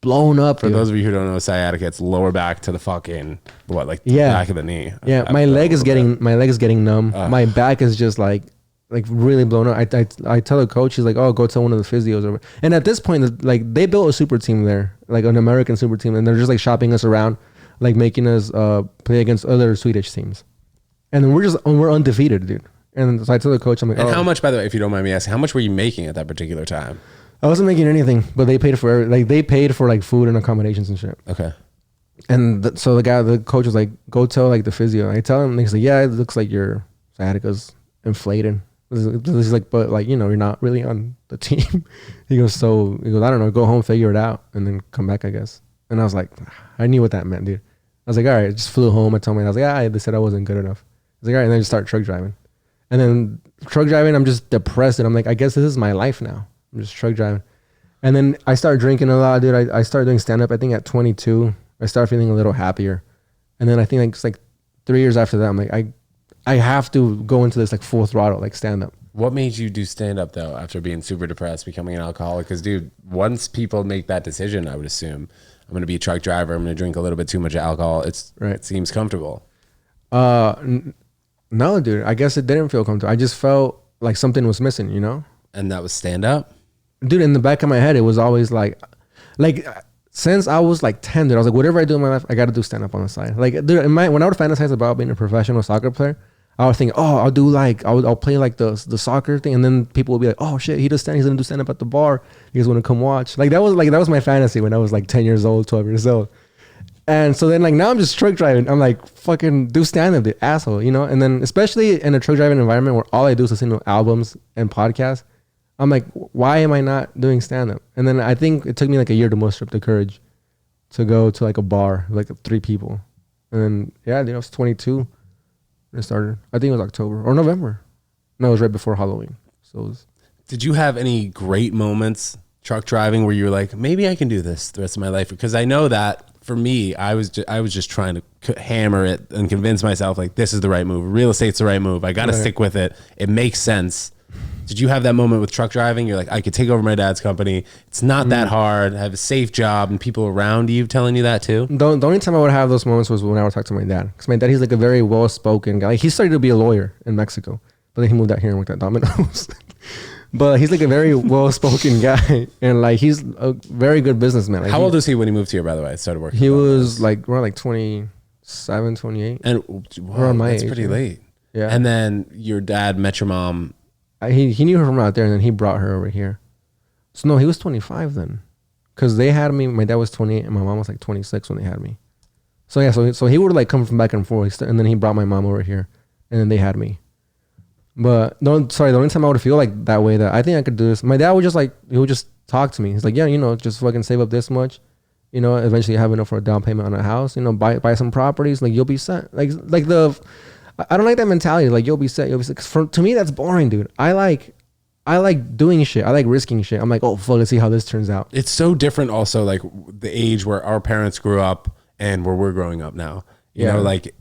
blown up.
For those of you who don't know, sciatica, it's lower back to the fucking the back of the knee.
Yeah, my leg is getting numb. My back is just like really blown up. I tell the coach, he's like, oh, go tell one of the physios over. And at this point, like they built a super team there, like an American super team, and they're just like shopping us around, like making us play against other Swedish teams. And then we're undefeated, dude. And so I tell the coach, I'm like,
and how much, by the way, if you don't mind me asking, how much were you making at that particular time?
I wasn't making anything, but they paid for like food and accommodations and shit.
Okay.
And so the coach was like, go tell like the physio. I tell him, and he's like, yeah, it looks like your sciatica's inflated. He's like, but like, you're not really on the team. He goes, I don't know, go home, figure it out, and then come back, I guess. And I was like, I knew what that meant, dude. I was like, all right, I just flew home. I told me, I was like, they said I wasn't good enough. I was like, all right, and then I just start truck driving. And then truck driving, I'm just depressed, and I'm like, I guess this is my life now. I'm just truck driving. And then I started drinking a lot, dude. I started doing stand-up, I think at 22. I started feeling a little happier. And then I think like it's like 3 years after that, I'm like, I have to go into this like full throttle, like stand up.
What made you do stand up though, after being super depressed, becoming an alcoholic? Because dude, once people make that decision, I would assume I'm going to be a truck driver, I'm going to drink a little bit too much alcohol. It seems comfortable.
No, dude, I guess it didn't feel comfortable. I just felt like something was missing, you know?
And that was stand up?
Dude, in the back of my head, it was always like since I was like 10, dude, I was like, whatever I do in my life, I got to do stand up on the side. Like, dude, when I would fantasize about being a professional soccer player, I would think, oh, I'll play like the soccer thing, and then people would be like, oh shit, he's gonna do stand up at the bar. You guys want to come watch? Like that was my fantasy when I was like 10 years old, 12 years old. And so then like now I'm just truck driving. I'm like, fucking do stand up, the asshole, you know? And then especially in a truck driving environment where all I do is listen to albums and podcasts, I'm like, why am I not doing stand up? And then I think it took me like a year to muster up the courage to go to like a bar, like 3 people. And then, yeah, dude, I was 22 when it started. I think it was October or November. No, it was right before Halloween. So it was.
Did you have any great moments truck driving where you were like, maybe I can do this the rest of my life? Because I know that for me, I was just trying to hammer it and convince myself like this is the right move. Real estate's the right move. I got to stick with it. It makes sense. Did you have that moment with truck driving? You're like, I could take over my dad's company. It's not that hard. I have a safe job, and people around you telling you that too?
The only time I would have those moments was when I would talk to my dad. Because my dad, he's like a very well-spoken guy. Like, he started to be a lawyer in Mexico, but then he moved out here and worked at Domino's. But he's like a very well-spoken guy, and like he's a very good businessman. Like,
how old was he when he moved here, by the way? Started working.
He was like around like 27, 28.
And
around my
that's
age,
pretty late.
Yeah.
And then your dad met your mom.
He knew her from out there, and then he brought her over here. So no, he was 25 then, because they had me. My dad was 28, and my mom was like 26 when they had me. So yeah, so he would like come from back and forth, and then he brought my mom over here, and then they had me. But the only time I would feel like that way, that I think I could do this, my dad would just like, he would just talk to me. He's like, yeah, you know, just fucking save up this much, you know, eventually have enough for a down payment on a house, you know, buy some properties, like you'll be set. Like I don't like that mentality. Like you'll be set. 'Cause to me, that's boring, dude. I like doing shit. I like risking shit. I'm like, oh fuck, let's see how this turns out.
It's so different also, like the age where our parents grew up and where we're growing up now. You know, like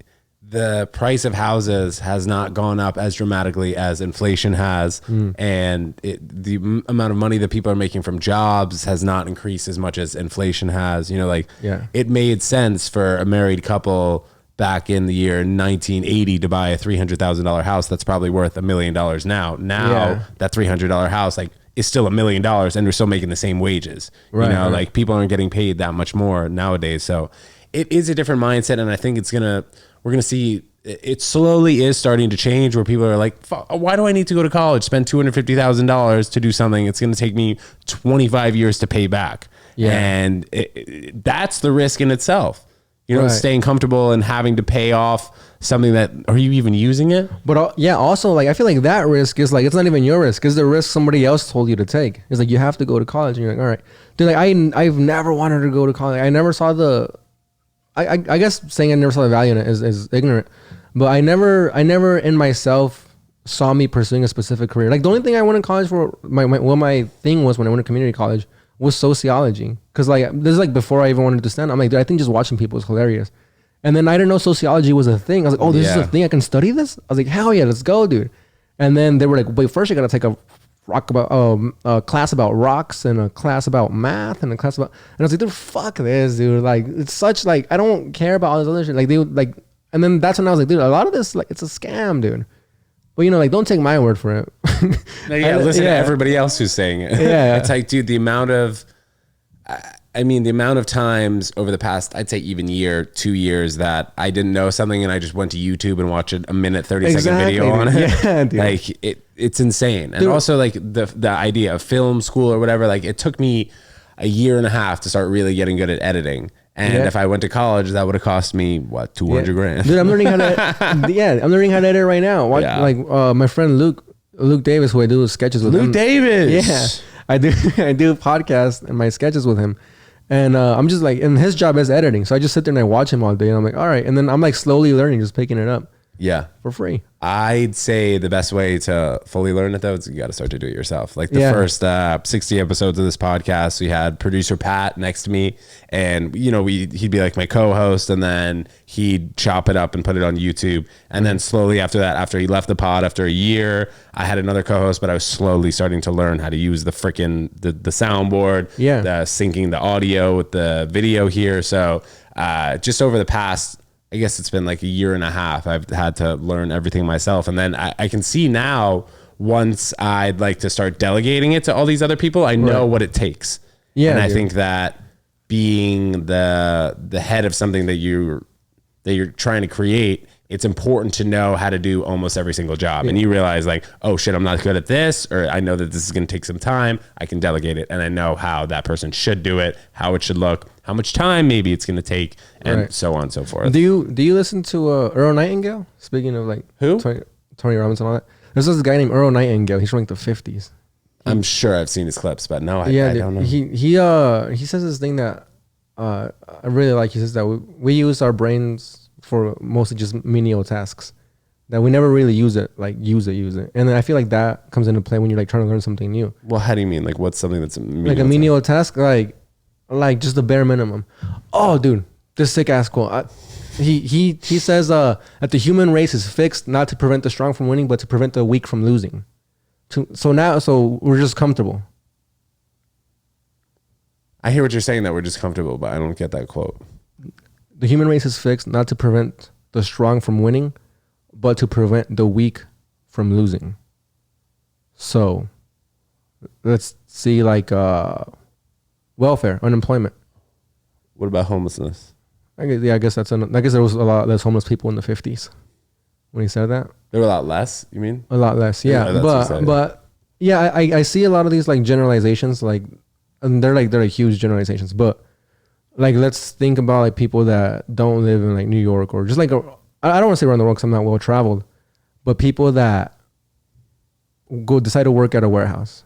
the price of houses has not gone up as dramatically as inflation has. And the amount of money that people are making from jobs has not increased as much as inflation has. You know, like it made sense for a married couple back in the year 1980 to buy a $300,000 house that's probably worth $1 million now. That $300 house like is still $1 million, and they're still making the same wages. You know, like people aren't getting paid that much more nowadays. So it is a different mindset, and I think we're gonna see it slowly is starting to change, where people are like, why do I need to go to college, spend $250,000 to do something it's gonna take me 25 years to pay back? And that's the risk in itself. You know, staying comfortable and having to pay off something that, are you even using it?
But also like, I feel like that risk is like, it's not even your risk. It's the risk somebody else told you to take. It's like, you have to go to college, and you're like, all right. Dude, like I've never wanted to go to college. I never saw I guess saying I never saw the value in it is ignorant, but I never in myself saw me pursuing a specific career. Like the only thing I went to college for, my thing was when I went to community college, was sociology. Cause like, this is like before I even wanted to stand. I'm like, dude, I think just watching people is hilarious. And then I didn't know sociology was a thing. I was like, oh, this is a thing. I can study this. I was like, hell yeah, let's go, dude. And then they were like, wait, first you got to take a class about rocks, and a class about math, and a class about, and I was like, dude, fuck this, dude. Like, it's such like, I don't care about all this other shit. Like they would like, and then that's when I was like, dude, a lot of this, like, it's a scam, dude. But you know, like, don't take my word for it.
Listen to everybody else who's saying it. It's like, dude, the amount of times over the past, I'd say even year, 2 years, that I didn't know something and I just went to YouTube and watched a minute, 30-second video on it. Yeah, dude. Like it's insane. And also like the idea of film school or whatever, like it took me a year and a half to start really getting good at editing. And if I went to college, that would have cost me what, 200 grand.
Dude, I'm learning how to I'm learning how to edit right now. Like my friend Luke Davis, who I do sketches with.
Luke Davis.
Yeah. I do podcasts and my sketches with him. And I'm just like, and his job is editing. So I just sit there and I watch him all day, and I'm like, all right. And then I'm like slowly learning, just picking it up.
Yeah.
For free.
I'd say the best way to fully learn it, though, is you got to start to do it yourself. Like the first 60 episodes of this podcast, we had producer Pat next to me, and he'd be like my co-host, and then he'd chop it up and put it on YouTube. And then slowly after that, after he left the pod, after a year, I had another co-host, but I was slowly starting to learn how to use the freaking the soundboard, the syncing the audio with the video here. So just over the past, I guess it's been like a year and a half, I've had to learn everything myself. And then I can see now, once I'd like to start delegating it to all these other people, I know what it takes. Yeah. And I think that being the head of something that you're trying to create, it's important to know how to do almost every single job. And you realize like, oh shit, I'm not good at this, or I know that this is going to take some time. I can delegate it. And I know how that person should do it, how it should look, how much time maybe it's going to take, and so on and so forth.
Do you listen to Earl Nightingale? Speaking of like
who?
Tony Robbins and all that. There's this guy named Earl Nightingale. He's from like the 50s.
I'm sure I've seen his clips, but no, I don't know.
He says this thing that I really like. He says that we use our brains for mostly just menial tasks, that we never really use it. And then I feel like that comes into play when you're like trying to learn something new.
Well, how do you mean? Like what's something that's
like a menial task? Like just the bare minimum. Oh, dude, this sick ass quote. He says that the human race is fixed not to prevent the strong from winning, but to prevent the weak from losing. So we're just comfortable.
I hear what you're saying, that we're just comfortable, but I don't get that quote.
The human race is fixed not to prevent the strong from winning, but to prevent the weak from losing. So let's see, like welfare, unemployment.
What about homelessness?
I guess there was a lot less homeless people in the 50s when he said that.
There were a lot less, you mean?
A lot less, yeah. But yeah, I see a lot of these like generalizations, like, and they're like huge generalizations, but like, let's think about like people that don't live in like New York, or just like, I don't want to say around the world because I'm not well traveled, but people that decide to work at a warehouse,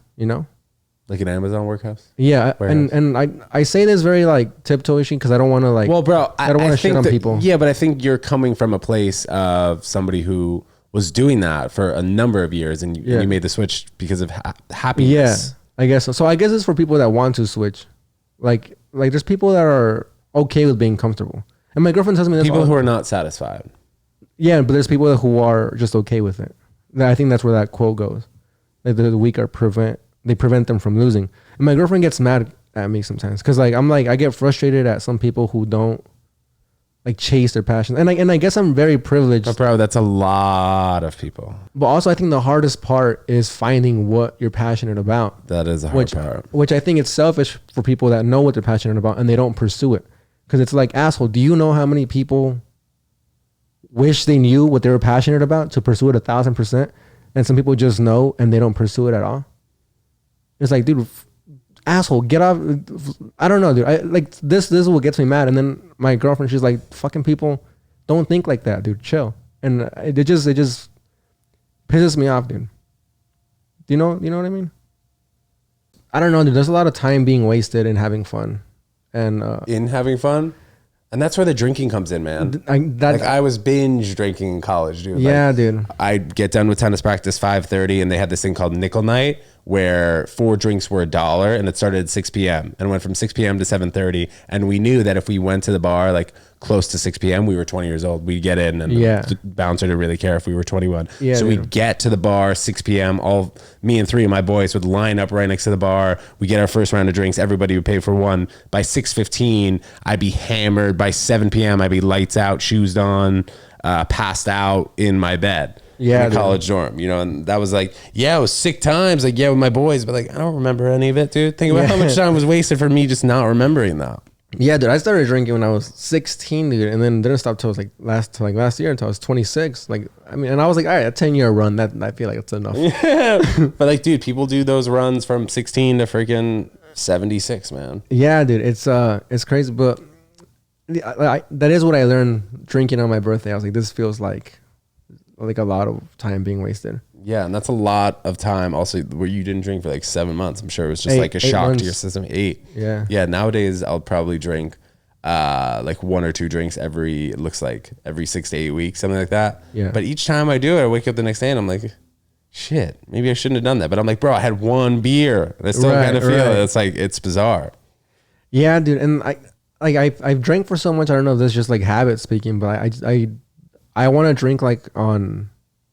like an Amazon warehouse.
Yeah, warehouse. And I say this very like tiptoeing because I don't want to like.
Well, bro,
I don't want to shit on people.
Yeah, but I think you're coming from a place of somebody who was doing that for a number of years, and you made the switch because of happiness.
Yeah, I guess so. So I guess it's for people that want to switch, like there's people that are okay with being comfortable. And my girlfriend tells me this.
People who are not satisfied.
Yeah, but there's people who are just okay with it. I think that's where that quote goes. Like the weak prevent them from losing. And my girlfriend gets mad at me sometimes because like I get frustrated at some people who don't like chase their passions. And I guess I'm very privileged.
But bro, that's a lot of people.
But also I think the hardest part is finding what you're passionate about.
That is a hard part.
Which I think it's selfish for people that know what they're passionate about and they don't pursue it. Because it's like, asshole, do you know how many people wish they knew what they were passionate about to pursue it 1,000%? And some people just know and they don't pursue it at all. It's like, dude, asshole, get off. I don't know, dude. This is what gets me mad. And then my girlfriend, she's like, fucking people don't think like that, dude. Chill. And it just pisses me off, dude. Do you know what I mean? I don't know, dude. There's a lot of time being wasted in having fun. And
in having fun? And that's where the drinking comes in, man. I was binge drinking in college, dude.
Yeah, dude.
I'd get done with tennis practice 5:30, and they had this thing called nickel night, where 4 drinks were $1, and it started at 6 p.m. and went from 6 p.m. to 7:30. And we knew that if we went to the bar like close to 6 p.m., we were 20 years old. We'd get in, and the bouncer didn't really care if we were 21. Yeah, so we'd get to the bar 6 p.m. All me and 3 of my boys would line up right next to the bar. We get our first round of drinks. Everybody would pay for one. By 6:15, I'd be hammered. By 7 p.m., I'd be lights out, shoes on, passed out in my bed. Yeah, in the college dorm, and that was like, it was sick times, like, with my boys, but like, I don't remember any of it, dude. Think about how much time was wasted for me just not remembering that. Yeah, dude, I started drinking when I was 16, dude, and then didn't stop till last year until I was 26. Like, I mean, and I was like, all right, a 10-year run, that I feel like it's enough. Yeah, but like, dude, people do those runs from 16 to freaking 76, man.
Yeah, dude, it's crazy, but that is what I learned drinking on my birthday. I was like, this feels like a lot of time being wasted.
Yeah, and that's a lot of time also where you didn't drink for like 7 months. I'm sure it was just like a shock to your system. 8. Yeah. Nowadays I'll probably drink like 1 or 2 drinks every 6 to 8 weeks, something like that.
Yeah.
But each time I do it, I wake up the next day and I'm like, shit, maybe I shouldn't have done that. But I'm like, bro, I had 1 beer. I still kind of feel it. It's like, it's bizarre.
Yeah, dude. And I've drank for so much. I don't know if this is just like habit speaking, but I want to drink like on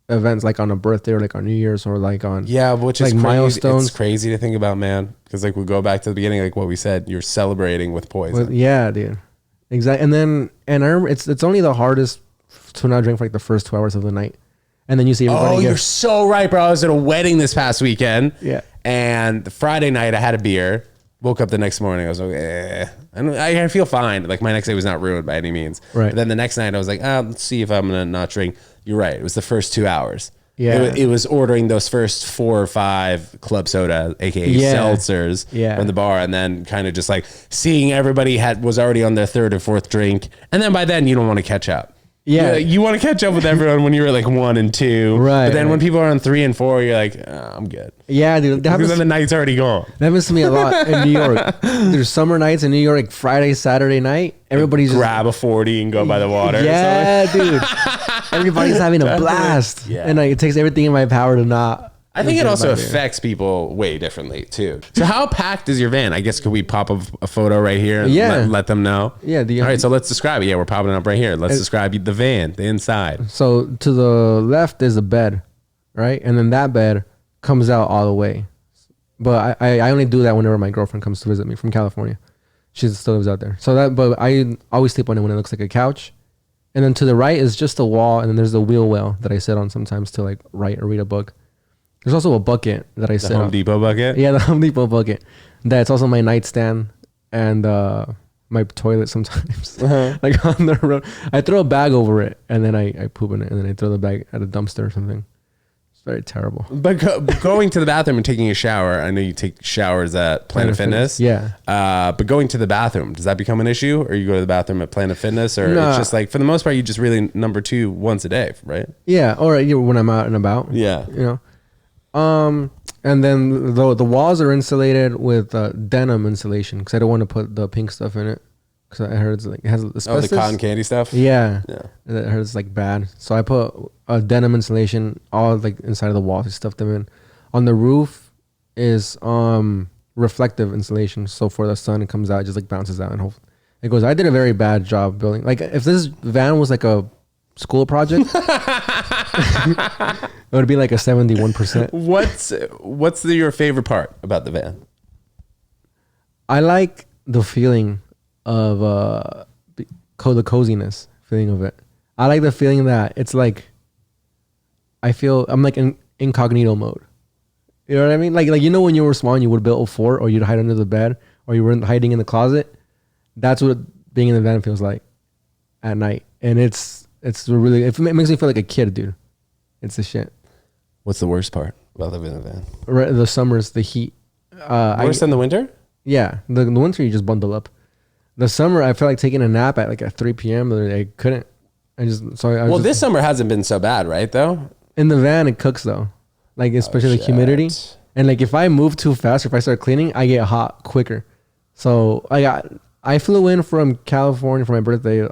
events, like on a birthday or like on New Year's or like on
which is
like
crazy.
milestones.
It's crazy to think about, man. Because like we go back to the beginning, like what we said, you're celebrating with poison.
Yeah, dude. Exactly. And I remember it's only the hardest to not drink for like the first 2 hours of the night, and then you see everybody.
Oh, you're so right, bro. I was at a wedding this past weekend.
Yeah.
And the Friday night I had a beer. Woke up the next morning. I was like, and I feel fine. Like my next day was not ruined by any means.
Right.
But then the next night I was like, let's see if I'm gonna not drink. You're right. It was the first 2 hours.
Yeah.
It was ordering those first 4 or 5 club soda, aka seltzers, from the bar, and then kind of just like seeing everybody was already on their 3rd or 4th drink, and then by then you don't want to catch up.
Yeah,
you want to catch up with everyone when you're at like 1 and 2,
right?
But then when people are on 3 and 4, you're like, I'm good.
Yeah, dude.
Because then the night's already gone.
That happens to me a lot in New York. There's summer nights in New York, like Friday, Saturday night. Everybody's
grab a 40 and go by the water.
Yeah, dude. Everybody's having a blast.
Yeah.
And it takes everything in my power to not.
I think it also affects people way differently too. So how packed is your van? I guess could we pop a photo right here and let them know?
Yeah.
All right, so let's describe it. Yeah, we're popping it up right here. Let's describe the van, the inside.
So to the left is a bed, right? And then that bed comes out all the way. But I only do that whenever my girlfriend comes to visit me from California. She still lives out there. But I always sleep on it when it looks like a couch. And then to the right is just a wall, and then there's the wheel well that I sit on sometimes to like write or read a book. There's also a bucket that I sit on.
The Home Depot bucket?
Yeah, the Home Depot bucket. That's also my nightstand and my toilet sometimes. Like on the road. I throw a bag over it, and then I poop in it, and then I throw the bag at a dumpster or something. It's very terrible.
But going to the bathroom and taking a shower, I know you take showers at Planet Fitness.
Yeah.
But going to the bathroom, does that become an issue? Or you go to the bathroom at Planet Fitness? Or it's just like, for the most part, you just really number 2 once a day, right?
Yeah, or when I'm out and about.
Yeah.
You know? And then the walls are insulated with denim insulation because I don't want to put the pink stuff in it because I heard it has asbestos.
Oh, the cotton candy stuff?
Yeah. I heard it's like bad. So I put a denim insulation all like inside of the walls. I stuffed them in. On the roof is reflective insulation. So for the sun, it comes out, it just like bounces out and hopefully it goes. I did a very bad job building. Like if this van was like a school project, it would be like a 71%.
What's your favorite part about the van?
I like the feeling of the coziness feeling of it. I like the feeling that it's like I'm like in incognito mode. You know what I mean? Like you know when you were small and you would build a fort or you'd hide under the bed or you were hiding in the closet. That's what being in the van feels like at night, and it makes me feel like a kid, dude. It's the shit.
What's the worst part about living in a van?
The summers, the heat.
Worse than the winter?
Yeah, the winter you just bundle up. The summer I felt like taking a nap at 3 p.m. I couldn't.
This summer hasn't been so bad, right? Though
in the van it cooks though, like especially the humidity, and like if I move too fast or if I start cleaning, I get hot quicker. So I flew in from California for my birthday.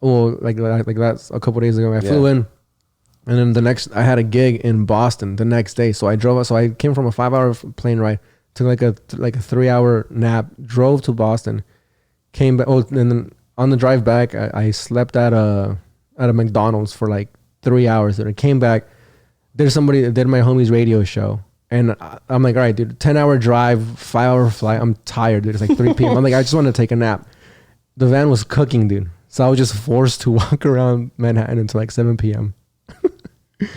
That's a couple days ago. I flew in, and then I had a gig in Boston the next day. So I drove. So I came from a 5-hour plane ride, took like a 3-hour nap, drove to Boston, came back. Oh, and then on the drive back, I slept at a McDonald's for like 3 hours. And I came back. There's somebody that did my homie's radio show. And I'm like, all right, dude, 10-hour drive, 5-hour flight. I'm tired, dude. It's like 3 p.m. I'm like, I just want to take a nap. The van was cooking, dude. So I was just forced to walk around Manhattan until like 7 p.m. And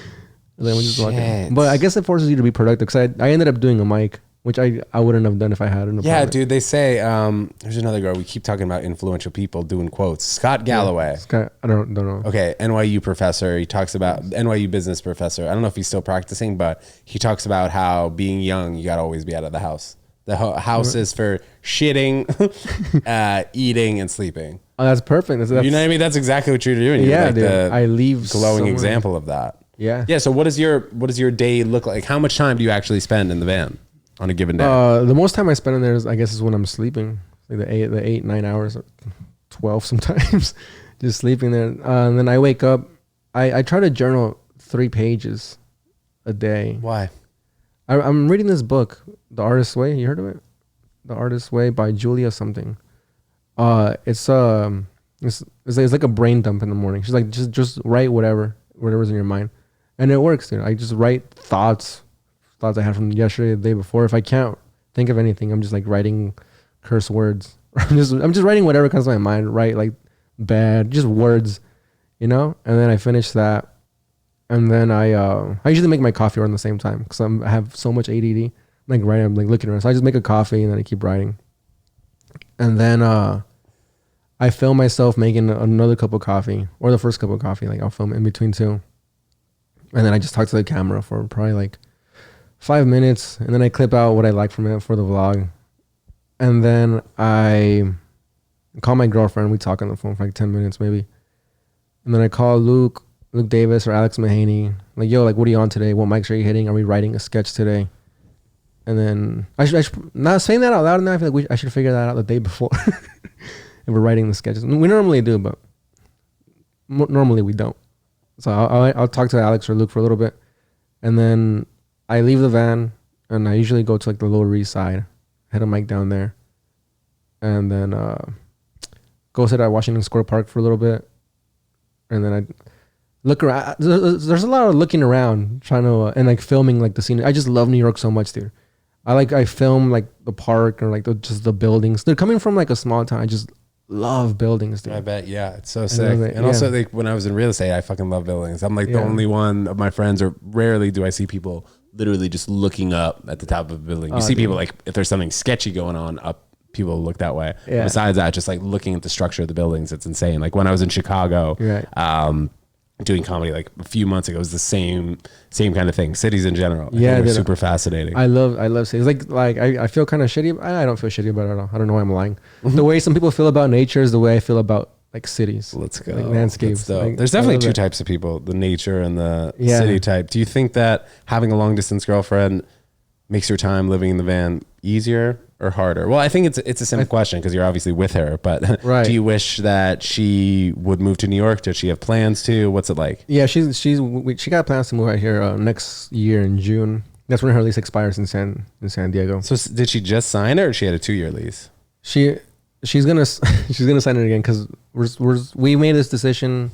then we just walk in. But I guess it forces you to be productive because I ended up doing a mic, which I wouldn't have done if I had an apartment.
Yeah, dude, they say, there's another girl, we keep talking about influential people doing quotes. Scott Galloway.
Yeah, Scott, I don't know.
Okay, NYU professor. He talks about, NYU business professor. I don't know if he's still practicing, but he talks about how being young, you got to always be out of the house. The house is for shitting, eating, and sleeping.
Oh, that's perfect.
You know what I mean? That's exactly what you're doing.
Yeah,
like
dude. I leave
glowing example of that.
Yeah.
Yeah. So what does your day look like? How much time do you actually spend in the van on a given day?
The most time I spend in there is when I'm sleeping. like the 8, 9 hours, 12 sometimes, just sleeping there. And then I wake up. I try to journal 3 pages a day.
Why?
I'm reading this book, The Artist's Way. You heard of it? The Artist's Way by Julia something. It's like a brain dump in the morning. She's like, just write whatever's in your mind, and it works, dude. I just write thoughts I had from yesterday, the day before. If I can't think of anything, I'm just like writing curse words. I'm just writing whatever comes to my mind. Right, like bad, just words, you know. And then I finish that, and then I usually make my coffee around the same time because I have so much ADD. I'm like writing, I'm like looking around, so I just make a coffee and then I keep writing, and then I film myself making another cup of coffee, or the first cup of coffee. Like I'll film in between 2. And then I just talk to the camera for probably like 5 minutes. And then I clip out what I like from it for the vlog. And then I call my girlfriend. We talk on the phone for like 10 minutes maybe. And then I call Luke Davis or Alex Mahaney. Like, yo, like, what are you on today? What mics are you hitting? Are we writing a sketch today? And then I should not saying that out loud now. I feel like I should figure that out the day before. If we're writing the sketches. We normally do, but normally we don't. So I'll talk to Alex or Luke for a little bit. And then I leave the van and I usually go to like the Lower East Side, head a mic down there. And then go sit at Washington Square Park for a little bit. And then I look around. There's a lot of looking around, trying to, and like filming like the scene. I just love New York so much, dude. I film like the park or like just the buildings. They're coming from like a small town. I just love buildings, dude.
I bet, yeah, it's so sick. And also, like when I was in real estate, I fucking love buildings. I'm like the only one of my friends, or rarely do I see people literally just looking up at the top of a building. You see people like if there's something sketchy going on up, people look that way. Yeah. Besides that, just like looking at the structure of the buildings, it's insane. Like when I was in Chicago, doing comedy like a few months ago, it was the same kind of thing. Cities in general, they're super fascinating.
I love cities. Like I feel kind of shitty. I don't feel shitty about it at all. I don't know why I'm lying. The way some people feel about nature is the way I feel about like cities.
Let's go.
Like landscapes.
Like, there's definitely 2 types of people: the nature and the city type. Do you think that having a long distance girlfriend makes your time living in the van easier or harder? Well, I think it's a simple question because you're obviously with her, but do you wish that she would move to New York? Does she have plans to? What's it like?
Yeah, she got plans to move out here next year in June. That's when her lease expires in San Diego.
So did she just sign it, or she had a 2-year lease?
She's gonna sign it again because we made this decision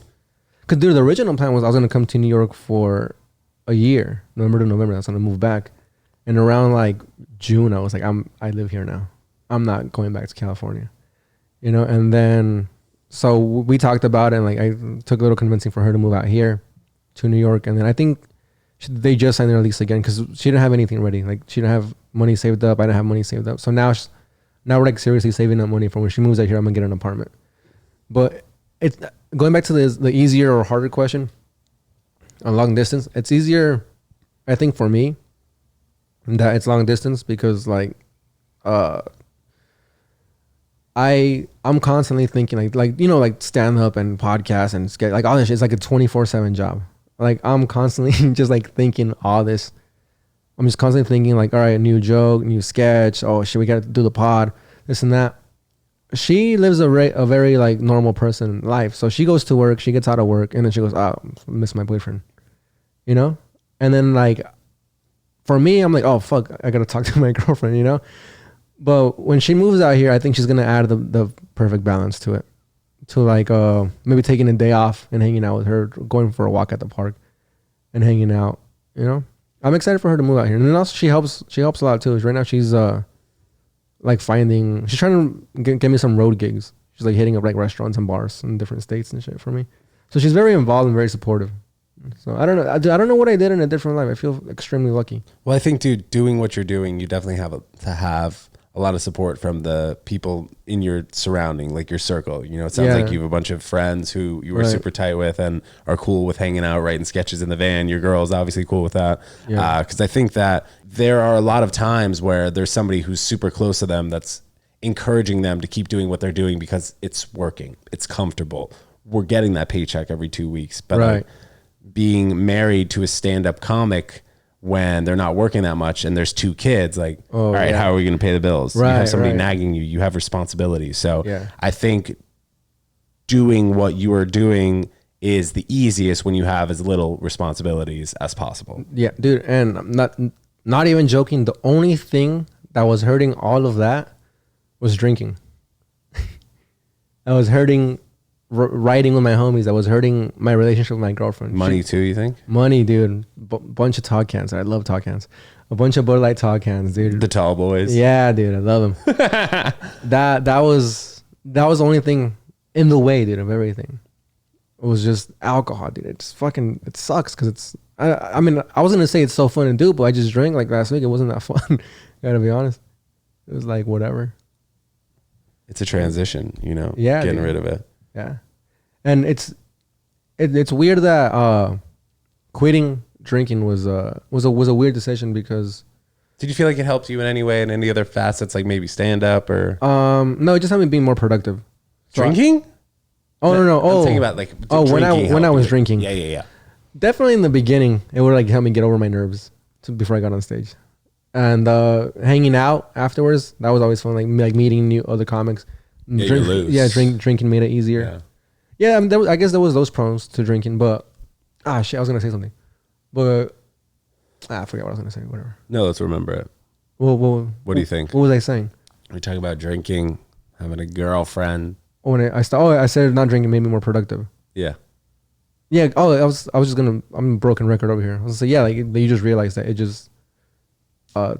because dude, the original plan was I was gonna come to New York for a year, November to November. I was gonna move back. And around like June, I was like, I live here now. I'm not going back to California, you know? And then, so we talked about it and like, I took a little convincing for her to move out here to New York. And then I think they just signed their lease again because she didn't have anything ready. Like she didn't have money saved up. I didn't have money saved up. So now we're like seriously saving up money for when she moves out here, I'm gonna get an apartment. But it's going back to the easier or harder question on long distance. It's easier, I think, for me that it's long distance because like I'm constantly thinking like you know, like stand up and podcast and sketch, like all this shit. It's like a 24/7 job. Like I'm constantly just like thinking all this. I'm just constantly thinking like, all right, new joke, new sketch. Oh shit, we got to do the pod, this and that. She lives a very like normal person life. So she goes to work, she gets out of work, and then she goes, oh, I miss my boyfriend, you know? And then like, for me, I'm like, oh fuck, I gotta talk to my girlfriend, you know? But when she moves out here, I think she's gonna add the perfect balance to it. To like maybe taking a day off and hanging out with her, going for a walk at the park and hanging out, you know? I'm excited for her to move out here. And then also she helps a lot too. Right now she's like she's trying to get me some road gigs. She's like hitting up like restaurants and bars in different states and shit for me. So she's very involved and very supportive. So I don't know. I don't know what I did in a different life. I feel extremely lucky.
Well, I think, dude, doing what you're doing, you definitely have to have a lot of support from the people in your surrounding, like your circle. You know, it sounds like you have a bunch of friends who you were super tight with and are cool with hanging out, writing sketches in the van. Your girl's obviously cool with that. Because I think that there are a lot of times where there's somebody who's super close to them that's encouraging them to keep doing what they're doing because it's working. It's comfortable. We're getting that paycheck every 2 weeks. But being married to a stand-up comic when they're not working that much and there's 2 kids, like, all right, how are we going to pay the bills? You have somebody nagging you. You have responsibilities. So I think doing what you are doing is the easiest when you have as little responsibilities as possible.
Yeah, dude. And I'm not even joking. The only thing that was hurting all of that was drinking. I was hurting riding with my homies. I was hurting my relationship with my girlfriend.
Money too, you think?
Money, dude. Bunch of Tall cans. I love Tall cans. A bunch of Bud Light Tall cans, dude.
The tall boys.
Yeah, dude. I love them. that was the only thing in the way, dude, of everything. It was just alcohol, dude. It sucks because it's, I mean, I was going to say it's so fun to do, but I just drank like last week. It wasn't that fun. Gotta be honest. It was like, whatever.
It's a transition, you know,
getting
rid of it.
Yeah. And it's weird that quitting drinking was a weird decision because.
Did you feel like it helped you in any way in any other facets, like maybe stand up or?
No, it just helped me be more productive.
Drinking?
No.
I'm thinking about like.
When I was drinking.
Yeah.
Definitely in the beginning, it would like help me get over my nerves before I got on stage, and hanging out afterwards, that was always fun. Like meeting new other comics. Drinking made it easier. Yeah. I mean, I guess there was those pros to drinking, but shit, I was gonna say something, but I forgot what I was gonna say. Whatever.
No, let's remember it.
Well,
what do you think?
What was I saying?
We talking about drinking, having a girlfriend.
When I said not drinking made me more productive.
Yeah.
Yeah. Oh, I was just gonna. I'm a broken record over here. I was gonna say like you just realize that it just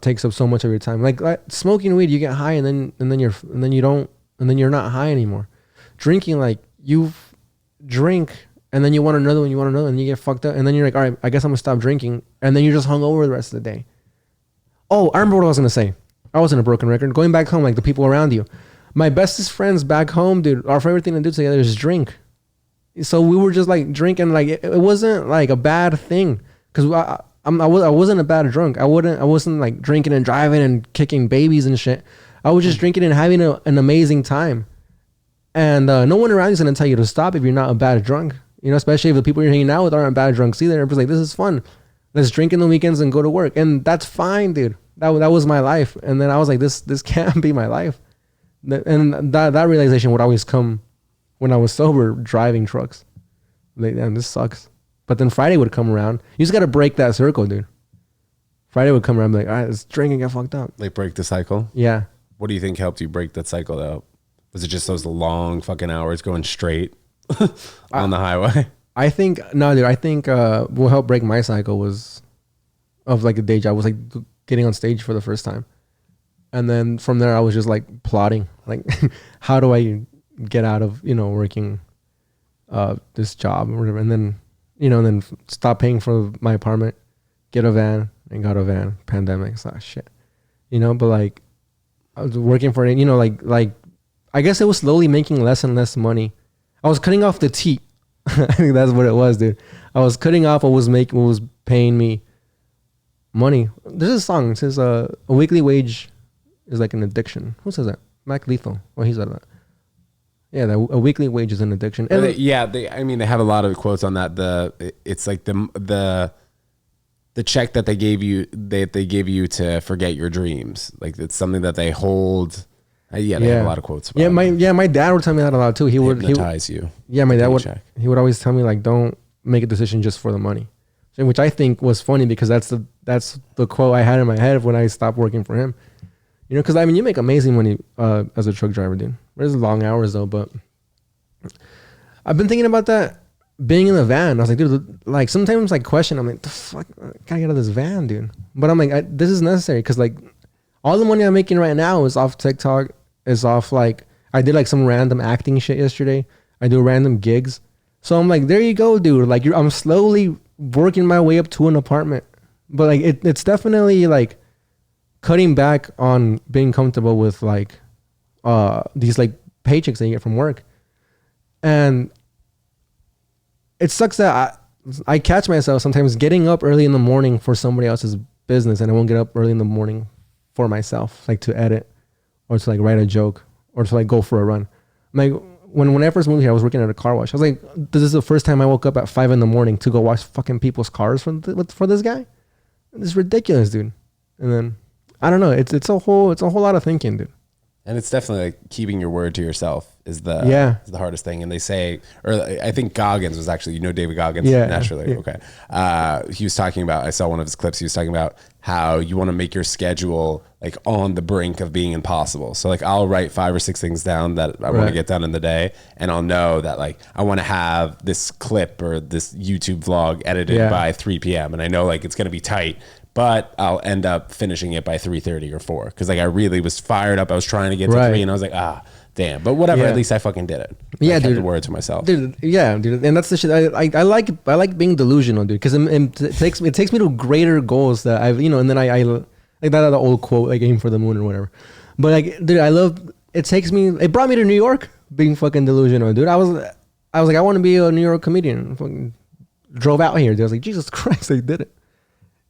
takes up so much of your time. Like smoking weed, you get high and then you're not high anymore. Drinking, like you drink and then you want another one, and you get fucked up, and then you're like, all right, I guess I'm gonna stop drinking, and then you're just hungover the rest of the day. Oh, I remember what I was gonna say. I was in a broken record. Going back home, like the people around you. My bestest friends back home, dude, our favorite thing to do together is drink. So we were just like drinking, like it wasn't like a bad thing because I wasn't a bad drunk. I wasn't like drinking and driving and kicking babies and shit. I was just drinking and having an amazing time. And no one around you is gonna tell you to stop if you're not a bad drunk. You know, especially if the people you're hanging out with aren't bad drunks either. Everybody's like, this is fun. Let's drink in the weekends and go to work, and that's fine, dude. That was my life. And then I was like, this can't be my life. And that realization would always come when I was sober driving trucks. Like, damn, this sucks. But then Friday would come around. You just got to break that circle, dude. Friday would come around and be like, all right, let's drink and get fucked up.
Like break the cycle?
Yeah.
What do you think helped you break that cycle though? Was it just those long fucking hours going straight on the highway?
I think, no, dude, I think what helped break my cycle was of like a day job was like getting on stage for the first time. And then from there, I was just like plotting, like, how do I get out of, working this job or whatever. And then, stop paying for my apartment, get a van, and got a van. Pandemic, so shit. But like, I was working for it, like, I guess it was slowly making less and less money. I was cutting off the tea. I think that's what it was, dude. I was cutting off what was paying me money. There's a song. It says, a weekly wage is like an addiction. Who says that? Mac Lethal. Well, he said that. Yeah, a weekly wage is an addiction. And
they have a lot of quotes on that. It's like the check that they gave you to forget your dreams. Like it's something that they hold. They have a lot of quotes about
my dad would tell me that a lot too. He would
hypnotize you.
Yeah, my dad would always tell me like, don't make a decision just for the money. Which I think was funny because that's the quote I had in my head when I stopped working for him. Because you make amazing money as a truck driver, dude. There's long hours though, but I've been thinking about that being in the van. I was like, dude, like sometimes like question, I'm like, the fuck, I gotta get out of this van, dude. But I'm like, this is necessary because like all the money I'm making right now is off TikTok, is off like I did like some random acting shit yesterday. I do random gigs, so I'm like, there you go, dude. Like I'm slowly working my way up to an apartment, but like it's definitely like cutting back on being comfortable with like these like paychecks that you get from work. And it sucks that I catch myself sometimes getting up early in the morning for somebody else's business, and I won't get up early in the morning for myself, like to edit or to like write a joke or to like go for a run. Like when I first moved here, I was working at a car wash. I was like, this is the first time I woke up at 5 a.m. to go wash fucking people's cars for this guy. It's ridiculous, dude. And then I don't know. It's a whole lot of thinking, dude.
And it's definitely like keeping your word to yourself is the hardest thing. And they say, or I think Goggins was actually, David Goggins, naturally. Yeah. Okay. He was talking about, I saw one of his clips. He was talking about how you want to make your schedule like on the brink of being impossible. So like I'll write 5 or 6 things down that I want to get done in the day. And I'll know that like, I want to have this clip or this YouTube vlog edited by 3 p.m. And I know like it's going to be tight, but I'll end up finishing it by 3:30 or 4. Cause like I really was fired up. I was trying to get to 3 and I was like, damn, but whatever. At least I fucking did it.
Yeah,
I kept
dude.
the word to myself.
Dude, yeah, dude. And that's the shit. I like being delusional, dude. Cause it takes me to greater goals that I've, and then I like that old quote, like aim for the moon or whatever. But like, dude, it brought me to New York being fucking delusional, dude. I was like, I want to be a New York comedian. Fucking drove out here. Dude. I was like, Jesus Christ, I did it.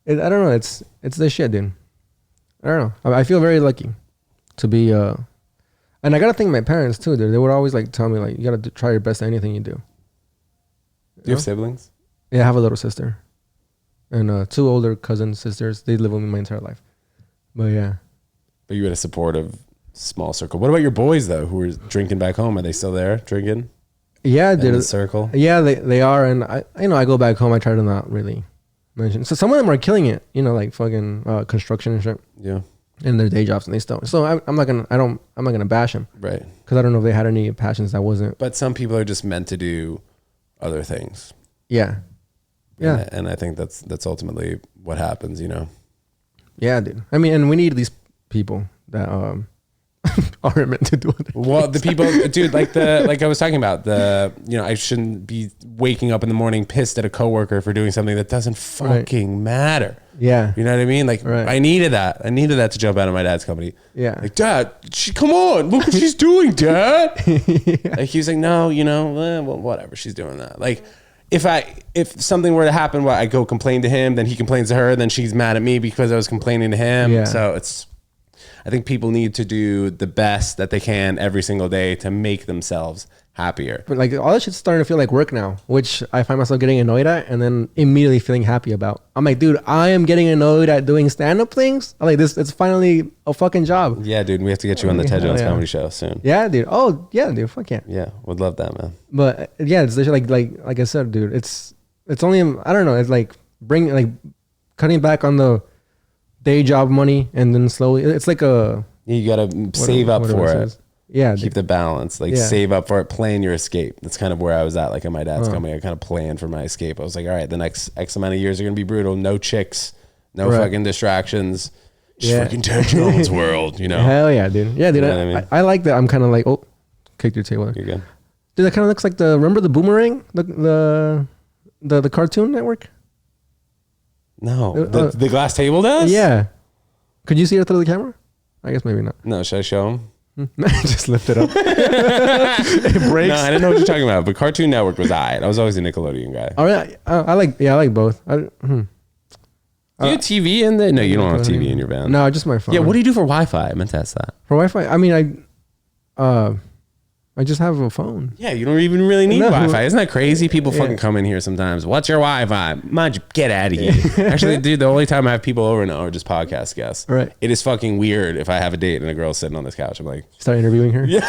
I don't know. It's this shit, dude. I don't know. I feel very lucky to be, and I gotta thank my parents too, dude. They would always like tell me like, you gotta try your best at anything you do.
Do you have siblings?
Yeah, I have a little sister and 2 older cousin sisters. They live with me my entire life. But yeah.
But you had a supportive small circle. What about your boys though, who were drinking back home? Are they still there drinking?
Yeah, dude.
In the circle?
Yeah, they are. And I go back home. I try to not really mention. So some of them are killing it, like fucking construction and shit.
Yeah.
In their day jobs, and they still. So I'm not gonna bash them.
Right.
Because I don't know if they had any passions that wasn't.
But some people are just meant to do other things.
Yeah. Yeah.
And I think that's ultimately what happens,
Yeah, dude. I mean, and we need these people that aren't meant to do it.
Well, the people, dude, like I was talking about, I shouldn't be waking up in the morning pissed at a coworker for doing something that doesn't fucking matter.
Yeah.
You know what I mean? Like, I needed that. I needed that to jump out of my dad's company.
Yeah.
Like, Dad, come on, look what she's doing, Dad. Like, he was like, no, well, whatever, she's doing that. Like, if something were to happen where I go complain to him, then he complains to her, then she's mad at me because I was complaining to him. Yeah. So I think people need to do the best that they can every single day to make themselves happier.
But like all that shit's starting to feel like work now, which I find myself getting annoyed at and then immediately feeling happy about. I'm like, dude, I am getting annoyed at doing stand-up things. I'm like, it's finally a fucking job.
Yeah, dude, we have to get you on the Ted Jones comedy show soon.
Yeah, dude. Oh, yeah, dude. Fuck yeah.
Yeah, would love that, man.
But yeah, it's like I said, dude, it's only, I don't know, it's like cutting back on the day job money and then slowly, it's like
you gotta save up for it.
Yeah,
keep the balance. Save up for it. Plan your escape. That's kind of where I was at. Like at my dad's company, I kind of planned for my escape. I was like, all right, the next X amount of years are gonna be brutal. No chicks, no fucking distractions. Just fucking Ted world.
Hell yeah, dude. Yeah, dude. I mean? I like that. I'm kind of like, oh, kicked your table.
You're good.
Dude, that kind of looks like remember the Boomerang, the Cartoon Network.
No, the glass table does.
Yeah. Could you see it through the camera? I guess maybe not.
No, should I show him?
Just lift it up. It breaks.
No, I didn't know what you're talking about. But Cartoon Network was I was always a Nickelodeon guy.
Oh yeah, I like both.
Do you have TV in there? No, you don't have TV in your van.
No, just my phone.
Yeah, what do you do for Wi-Fi? I meant to ask that.
For Wi-Fi, I mean, I just have a phone.
Yeah, you don't even really need Wi-Fi. Isn't that crazy? People fucking come in here sometimes. What's your Wi-Fi? Mind you, get out of here. Actually, dude, the only time I have people over now are just podcast guests.
Right.
It is fucking weird if I have a date and a girl's sitting on this couch. I'm like,
start interviewing her.
Yeah.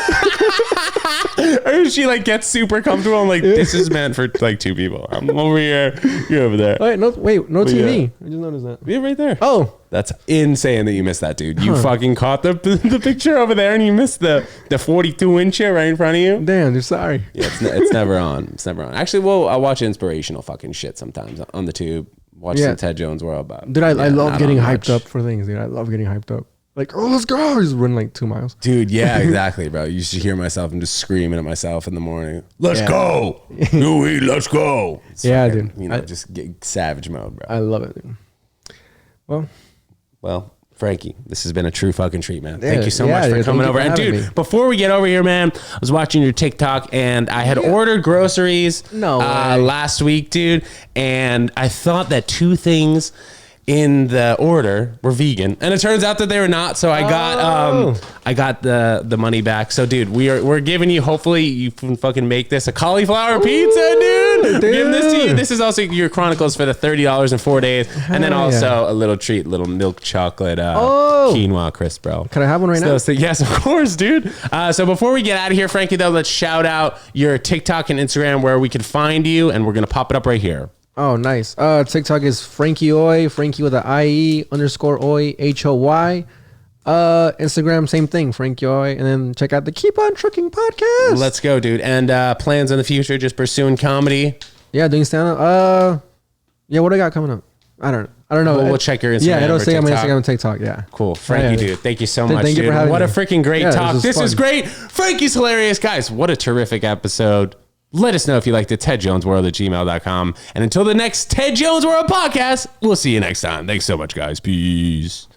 Or she like gets super comfortable. I'm like, this is meant for like 2 people. I'm over here. You're over there.
Wait, no TV. I just noticed that.
Yeah, right there.
Oh.
That's insane that you missed that, dude. You fucking caught the picture over there and you missed the 42-incher right in front of you.
Damn, dude, sorry.
Yeah, it's never on. It's never on. Actually, I watch inspirational fucking shit sometimes on the tube. Watch some Ted Jones World. But
dude, I love getting hyped up for things, dude. I love getting hyped up. Like, oh, let's go. Just run like 2 miles.
Dude, yeah, exactly, bro. You should hear myself. I'm just screaming at myself in the morning. Let's go. Louis, let's go. It's fucking, dude. Just get savage mode, bro.
I love it, dude.
Well, Frankie, this has been a true fucking treat, man. Thank you so much for coming over. And dude, before we get over here, man, I was watching your TikTok and I had ordered groceries last week, dude. And I thought that 2 things in the order were vegan, and it turns out that they were not. So I got the money back. So dude, we're giving you, hopefully you can fucking make this a cauliflower pizza, dude. Giving this to you. This is also your Chronicles for the $30 in 4 days. And then also a little treat, little milk chocolate quinoa crisp, bro.
Can I have one right now?
Yes, of course, dude. So before we get out of here, Frankie, though, let's shout out your TikTok and Instagram where we can find you. And we're going to pop it up right here.
Oh, nice. TikTok is Frankie Oy, Frankie with an IE _ Oy, HOY. Instagram, same thing, Frankie Oy. And then check out the Keep On Trucking podcast.
Let's go, dude. And plans in the future, just pursuing comedy?
Yeah, doing stand-up. Yeah, what do I got coming up? I don't know.
We'll check your Instagram.
Yeah, it'll say on my Instagram and TikTok. Yeah.
Cool. Frankie, dude. Thank you so much,
Thank
dude.
you for having
what
me.
a freaking great talk. This is great. Frankie's hilarious. Guys, what a terrific episode. Let us know if you like the TEDJonesWorld@gmail.com. And until the next Ted Jones World podcast, we'll see you next time. Thanks so much, guys. Peace.